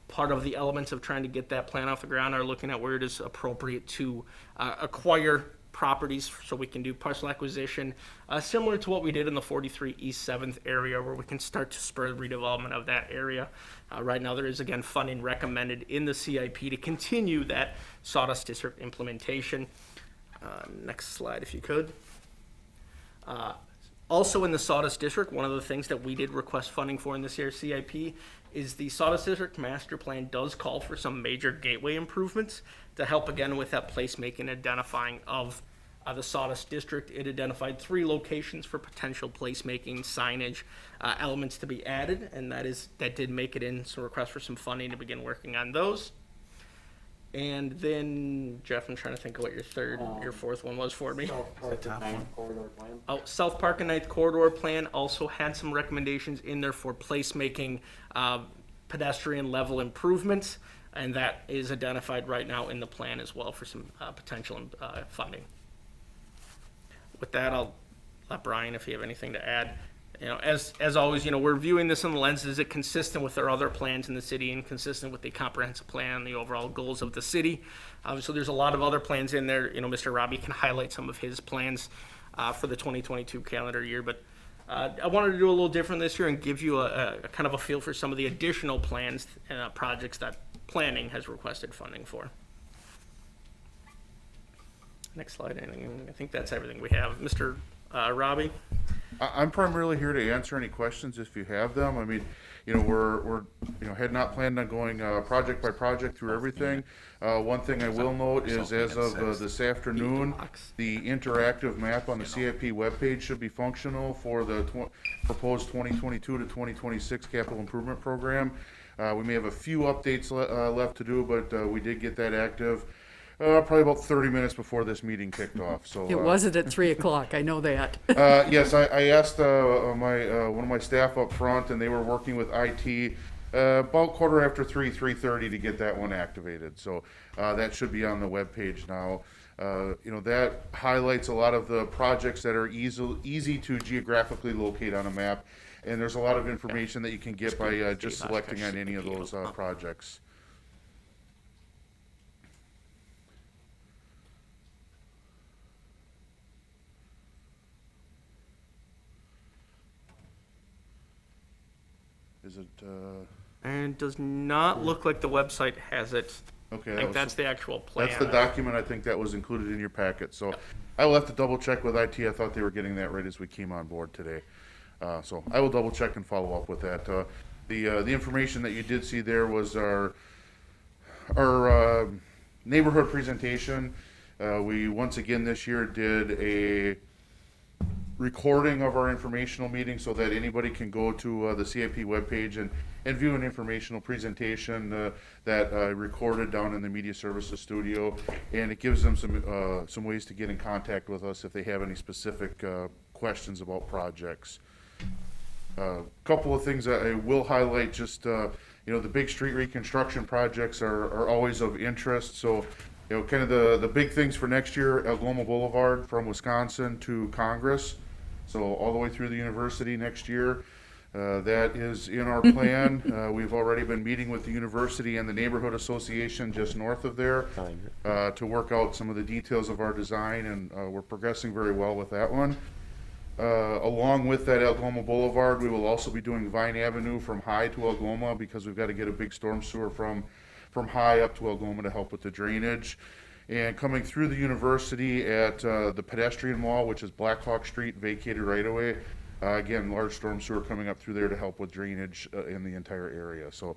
Part of the elements of trying to get that plan off the ground are looking at where it is appropriate to acquire properties so we can do parcel acquisition, similar to what we did in the 43 East 7th area, where we can start to spur redevelopment of that area. Right now there is, again, funding recommended in the CIP to continue that Sawdust District implementation. Next slide, if you could. Also in the Sawdust District, one of the things that we did request funding for in this year's CIP is the Sawdust District Master Plan does call for some major gateway improvements to help, again, with that placemaking, identifying of the Sawdust District. It identified 3 locations for potential placemaking, signage, elements to be added, and that did make it in, so request for some funding to begin working on those. And then, Jeff, I'm trying to think of what your 4th one was for me. South Park and 9th Corridor Plan also had some recommendations in there for placemaking, pedestrian level improvements, and that is identified right now in the plan as well for some potential funding. With that, I'll let Brian, if you have anything to add. As always, we're viewing this in the lens, is it consistent with our other plans in the city and consistent with the comprehensive plan and the overall goals of the city? Obviously, there's a lot of other plans in there. Mr. Robbie can highlight some of his plans for the 2022 calendar year, but I wanted to do a little different this year and give you a kind of a feel for some of the additional plans and projects that planning has requested funding for. Next slide. I think that's everything we have. Mr. Robbie? I'm primarily here to answer any questions if you have them. I mean, we're had not planned on going project by project through everything. One thing I will note is, as of this afternoon, the interactive map on the CIP webpage should be functional for the proposed 2022 to 2026 capital improvement program. We may have a few updates left to do, but we did get that active probably about 30 minutes before this meeting kicked off. So It wasn't at 3 o'clock, I know that. Yes, I asked one of my staff up front, and they were working with IT about 3:30 to get that one activated. So that should be on the webpage now. That highlights a lot of the projects that are easy to geographically locate on a map, and there's a lot of information that you can get by just selecting on any of those projects. Is it? And does not look like the website has it. Okay. I think that's the actual plan. That's the document, I think, that was included in your packet. So I will have to double check with IT. I thought they were getting that right as we came on board today. So I will double check and follow up with that. The information that you did see there was our neighborhood presentation. We once again this year did recording of our informational meeting so that anybody can go to the CIP webpage and view an informational presentation that I recorded down in the media services studio, and it gives them some ways to get in contact with us if they have any specific questions about projects. Couple of things that I will highlight, just the big street reconstruction projects are always of interest. So kind of the big things for next year: Algoma Boulevard from Wisconsin to Congress, so all the way through the university next year. That is in our plan. We've already been meeting with the university and the neighborhood association just north of there to work out some of the details of our design, and we're progressing very well with that one. Along with that Algoma Boulevard, we will also be doing Vine Avenue from High to Algoma, because we've got to get a big storm sewer from High up to Algoma to help with the drainage. And coming through the university at the pedestrian wall, which is Black Hawk Street, vacated right away. Again, large storm sewer coming up through there to help with drainage in the entire area. So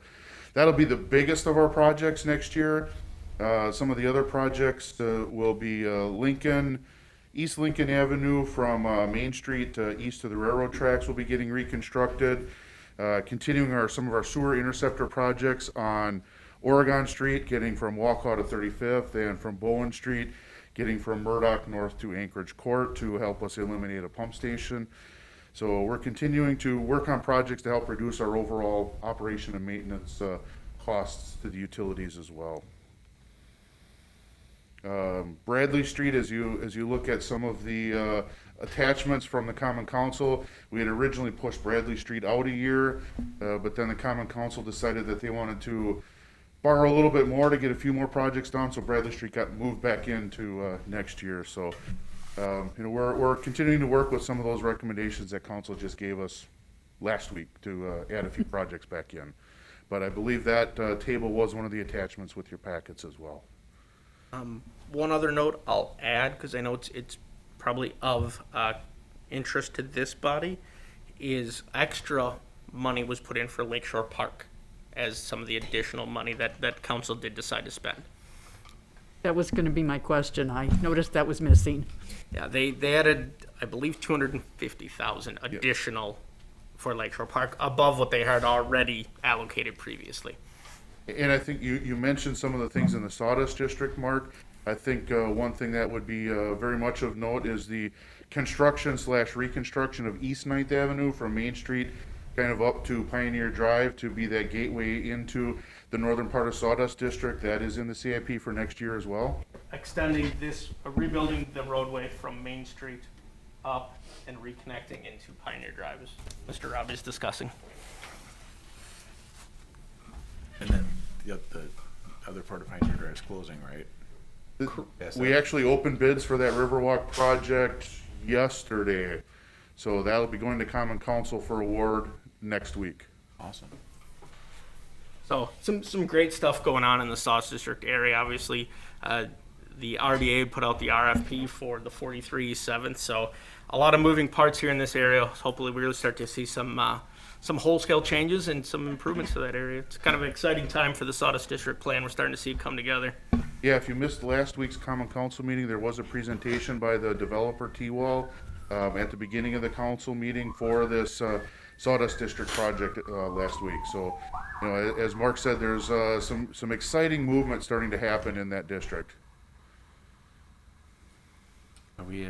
that'll be the biggest of our projects next year. Some of the other projects will be East Lincoln Avenue from Main Street east of the railroad tracks will be getting reconstructed. Continuing some of our sewer interceptor projects on Oregon Street, getting from Walcott to 35th, and from Bowen Street, getting from Murdoch north to Anchorage Court to help us eliminate a pump station. So we're continuing to work on projects to help reduce our overall operation and maintenance costs to the utilities as well. Bradley Street, as you look at some of the attachments from the Common Council, we had originally pushed Bradley Street out a year, but then the Common Council decided that they wanted to borrow a little bit more to get a few more projects done, so Bradley Street got moved back into next year. So we're continuing to work with some of those recommendations that Council just gave us last week to add a few projects back in. But I believe that table was one of the attachments with your packets as well. One other note I'll add, because I know it's probably of interest to this body, is extra money was put in for Lakeshore Park as some of the additional money that council did decide to spend. That was going to be my question. I noticed that was missing. Yeah, they added, I believe, $250,000 additional for Lakeshore Park above what they had already allocated previously. And I think you mentioned some of the things in the Sawdust District, Mark. I think one thing that would be very much of note is the construction/reconstruction of East 9th Avenue from Main Street kind of up to Pioneer Drive to be that gateway into the northern part of Sawdust District. That is in the CIP for next year as well. Extending rebuilding the roadway from Main Street up and reconnecting into Pioneer Drive, as Mr. Rob is discussing. And then the other part of Pioneer Drive is closing, right? We actually opened bids for that Riverwalk project yesterday, so that'll be going to Common Council for award next week. Awesome. So some great stuff going on in the Sawdust District area. Obviously, the RDA put out the RFP for the 43 7th, so a lot of moving parts here in this area. Hopefully, we really start to see some whole-scale changes and some improvements to that area. It's kind of an exciting time for the Sawdust District plan. We're starting to see it come together. Yeah, if you missed last week's Common Council meeting, there was a presentation by the developer T-Wall at the beginning of the council meeting for this Sawdust District project last week. So, as Mark said, there's some exciting movement starting to happen in that district. Are we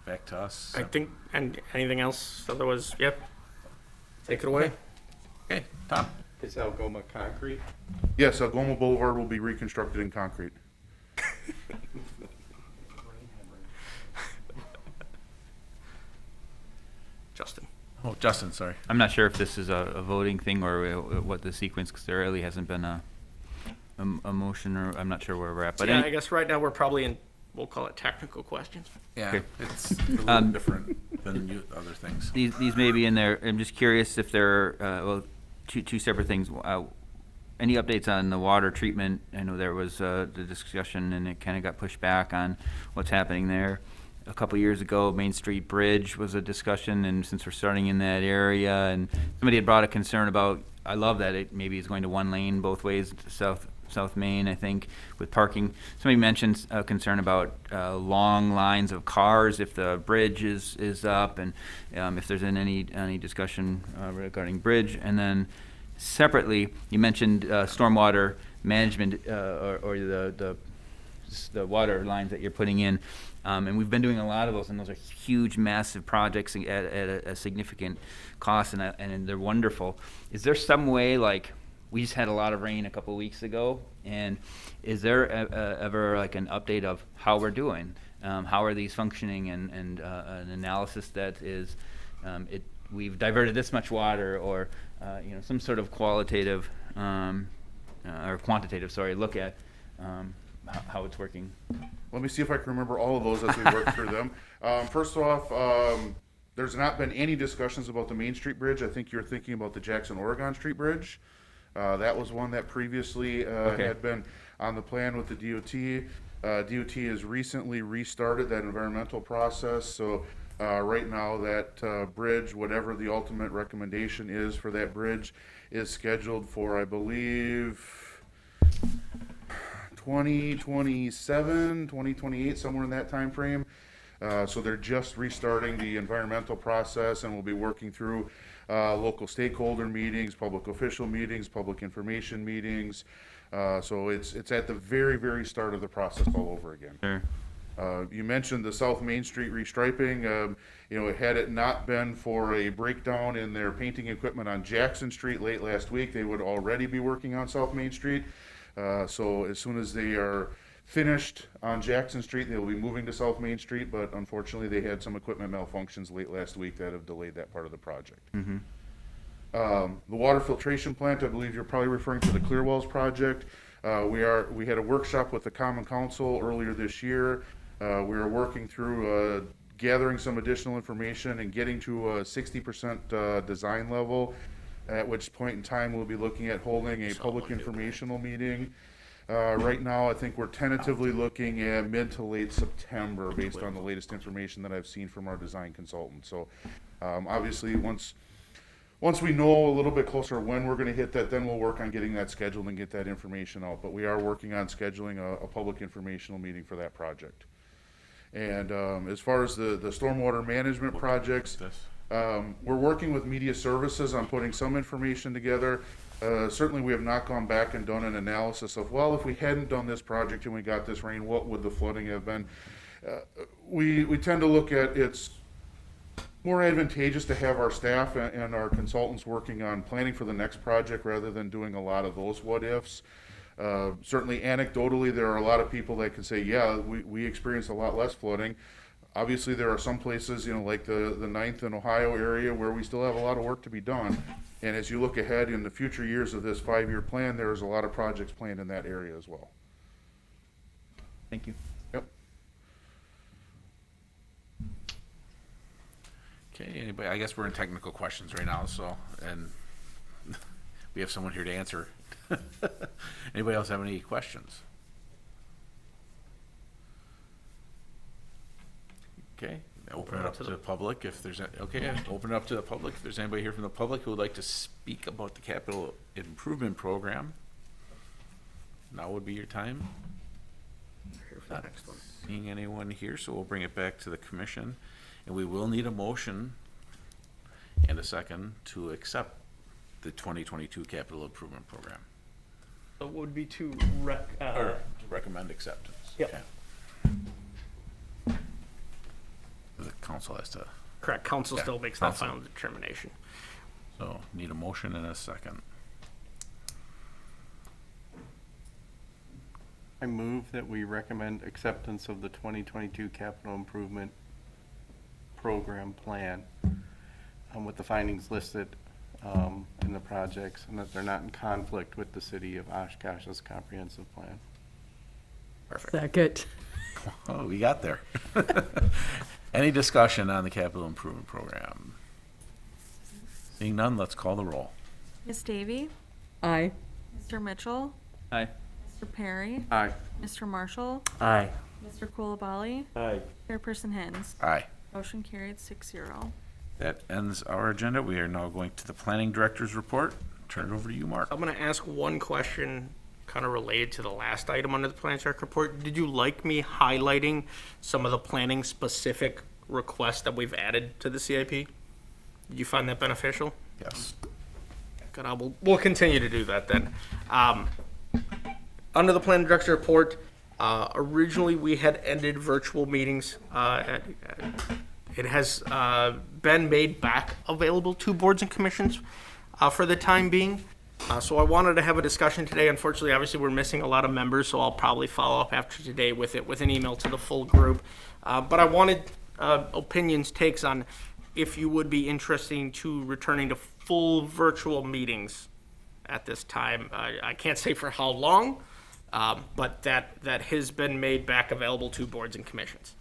back to us? I think, and anything else? Otherwise, yep. Take it away. Okay, Tom. Is Algoma concrete? Yes, Algoma Boulevard will be reconstructed in concrete. Justin. Oh, Justin, sorry. I'm not sure if this is a voting thing or what the sequence, because there really hasn't been a motion, or I'm not sure where we're at. But Yeah, I guess right now we're probably in, we'll call it technical questions. Yeah, Okay. it's a little different than other things. These may be in there. I'm just curious if there are, two separate things. Any updates on the water treatment? I know there was the discussion and it kind of got pushed back on what's happening there. A couple years ago, Main Street Bridge was a discussion, and since we're starting in that area, and somebody had brought a concern about, I love that it maybe is going to one lane both ways, south South Main, I think, with parking. Somebody mentioned a concern about long lines of cars if the bridge is up, and if there's any discussion regarding bridge. And then separately, you mentioned stormwater management or the water lines that you're putting in. And we've been doing a lot of those, and those are huge, massive projects at a significant cost, and they're wonderful. Is there some way, like, we just had a lot of rain a couple of weeks ago, and is there ever like an update of how we're doing? How are these functioning, and an analysis that is, we've diverted this much water, or some sort of qualitative or quantitative, look at how it's working. Let me see if I can remember all of those as we work through them. First off, there's not been any discussions about the Main Street Bridge. I think you're thinking about the Jackson-Oregon Street Bridge. That was one that previously had been on the plan with the DOT. DOT has recently restarted that environmental process, so right now that bridge, whatever the ultimate recommendation is for that bridge, is scheduled for, I believe, 2027, 2028, somewhere in that time frame. So they're just restarting the environmental process, and we'll be working through local stakeholder meetings, public official meetings, public information meetings. So it's at the very, very start of the process all over again. Sure. You mentioned the South Main Street restriping. Had it not been for a breakdown in their painting equipment on Jackson Street late last week, they would already be working on South Main Street. So as soon as they are finished on Jackson Street, they will be moving to South Main Street, but unfortunately they had some equipment malfunctions late last week that have delayed that part of the project. Mm-hmm. The water filtration plant, I believe you're probably referring to the Clearwells project. We had a workshop with the Common Council earlier this year. We are working through gathering some additional information and getting to a 60% design level, at which point in time we'll be looking at holding a public informational meeting. Right now, I think we're tentatively looking at mid to late September based on the latest information that I've seen from our design consultant. So obviously, once we know a little bit closer when we're going to hit that, then we'll work on getting that scheduled and get that information out. But we are working on scheduling a public informational meeting for that project. And as far as the stormwater management projects, we're working with media services on putting some information together. Certainly we have not gone back and done an analysis of, well, if we hadn't done this project and we got this rain, what would the flooding have been? We tend to look at it's more advantageous to have our staff and our consultants working on planning for the next project rather than doing a lot of those what ifs. Certainly anecdotally, there are a lot of people that can say, yeah, we experienced a lot less flooding. Obviously, there are some places, like the 9th and Ohio area where we still have a lot of work to be done. And as you look ahead in the future years of this 5-year plan, there's a lot of projects planned in that area as well. Thank you. Yep. Okay, anybody, I guess we're in technical questions right now, and we have someone here to answer. Anybody else have any questions? Okay, open it up to the public if there's, open it up to the public. If there's anybody here from the public who would like to speak about the capital improvement program, now would be your time. Here for the next one. Seeing anyone here, so we'll bring it back to the commission, and we will need a motion and a second to accept the 2022 capital improvement program. So it would be to Or to recommend acceptance. Yep. Okay. The council has to. Correct, council still makes that final determination. So need a motion and a second. I move that we recommend acceptance of the 2022 capital improvement program plan with the findings listed in the projects, and that they're not in conflict with the city of Oshkosh's comprehensive plan. Perfect. Second. Oh, we got there. Any discussion on the capital improvement program? Seeing none, let's call the roll. Ms. Davy? Aye. Mr. Mitchell? Aye. Mr. Perry? Aye. Mr. Marshall? Aye. Mr. Kulabali? Aye. Chairperson Hens? Aye. Motion carried 6-0. That ends our agenda. We are now going to the planning director's report. Turn it over to you, Mark. I'm gonna ask one question, kind of related to the last item under the plan check report. Did you like me highlighting some of the planning specific requests that we've added to the CIP? Did you find that beneficial? Yes. Good, we'll continue to do that then. Under the plan director report, originally we had ended virtual meetings. It has been made back available to boards and commissions for the time being. So I wanted to have a discussion today. Unfortunately, obviously, we're missing a lot of members, so I'll probably follow up after today with an email to the full group. But I wanted opinions, takes on if you would be interested to returning to full virtual meetings at this time. I can't say for how long, but that has been made back available to boards and commissions.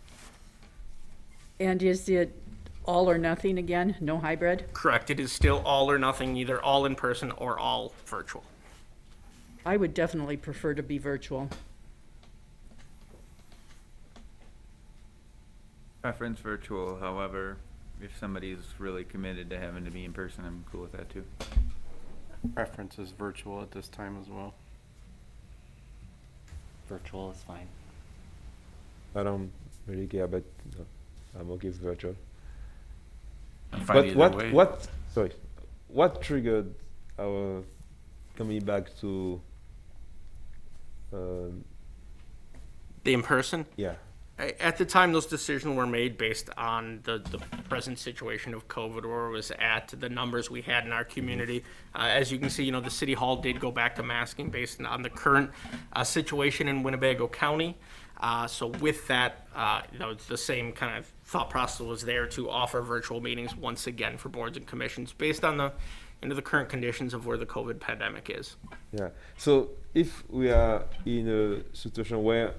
And is it all or nothing again? No hybrid? Correct. It is still all or nothing, either all in person or all virtual. I would definitely prefer to be virtual. Preference virtual, however, if somebody's really committed to having to be in person, I'm cool with that too. Preference is virtual at this time as well. Virtual is fine. I don't really care, but I'm okay with virtual. I'm fine But either way. what triggered our coming back to The in-person? yeah. At the time, those decisions were made based on the present situation of COVID, where it was at, the numbers we had in our community. As you can see, the City Hall did go back to masking based on the current situation in Winnebago County. So with that, it's the same kind of thought process was there to offer virtual meetings once again for boards and commissions based on the current conditions of where the COVID pandemic is. Yeah. So if we are in a situation where,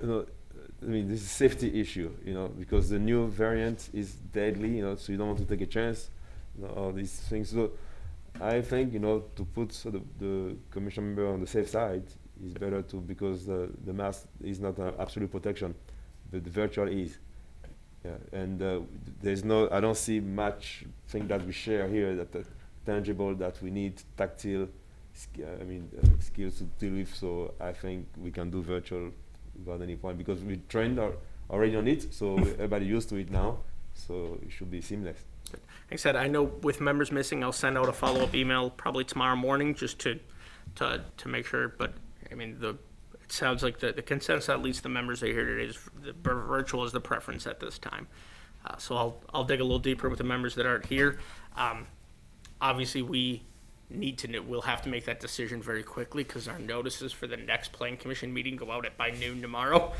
I mean, this is a safety issue, because the new variant is deadly, so you don't want to take a chance, all these things. So I think, to put the commission member on the safe side is better too, because the mask is not an absolute protection, but the virtual is. Yeah. And I don't see much thing that we share here that tangible that we need tactile, skills to deal with. So I think we can do virtual without any point, because we trained already on it, so everybody used to it now, so it should be seamless. Like I said, I know with members missing, I'll send out a follow-up email probably tomorrow morning just to make sure. But I mean, it sounds like the consensus, at least the members that are here today, is the virtual is the preference at this time. So I'll dig a little deeper with the members that aren't here. Obviously, we'll have to make that decision very quickly, because our notices for the next plan commission meeting go out by noon tomorrow.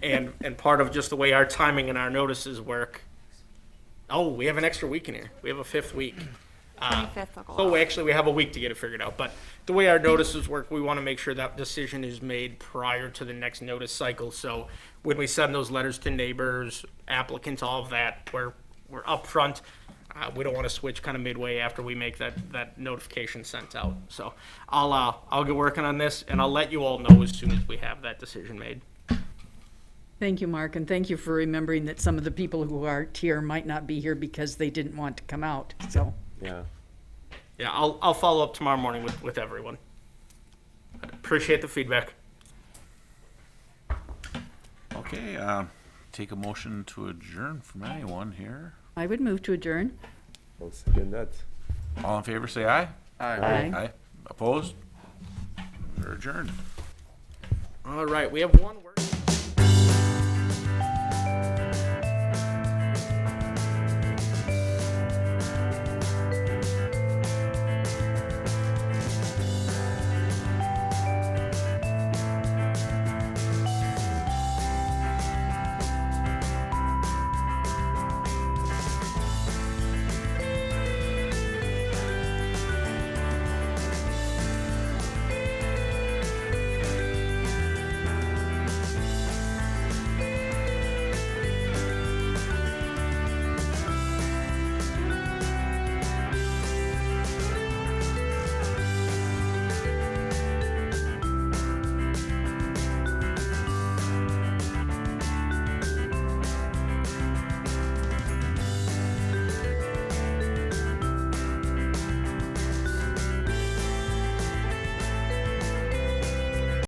and part of just the way our timing and our notices work. Oh, we have an extra week in here. We have a 5th week. 25th will go So out. actually, we have a week to get it figured out. But the way our notices work, we want to make sure that decision is made prior to the next notice cycle. So when we send those letters to neighbors, applicants, all of that, we're upfront. We don't want to switch kind of midway after we make that notification sent out. So I'll get working on this, and I'll let you all know as soon as we have that decision made. Thank you, Mark, and thank you for remembering that some of the people who aren't here might not be here because they didn't want to come out, so. Yeah. Yeah, I'll follow up tomorrow morning with everyone. Appreciate the feedback. Okay, take a motion to adjourn from anyone here. I would move to adjourn. I'll second that. All in favor, say aye. Aye. Aye. Opposed? We're adjourned. All right, we have one word.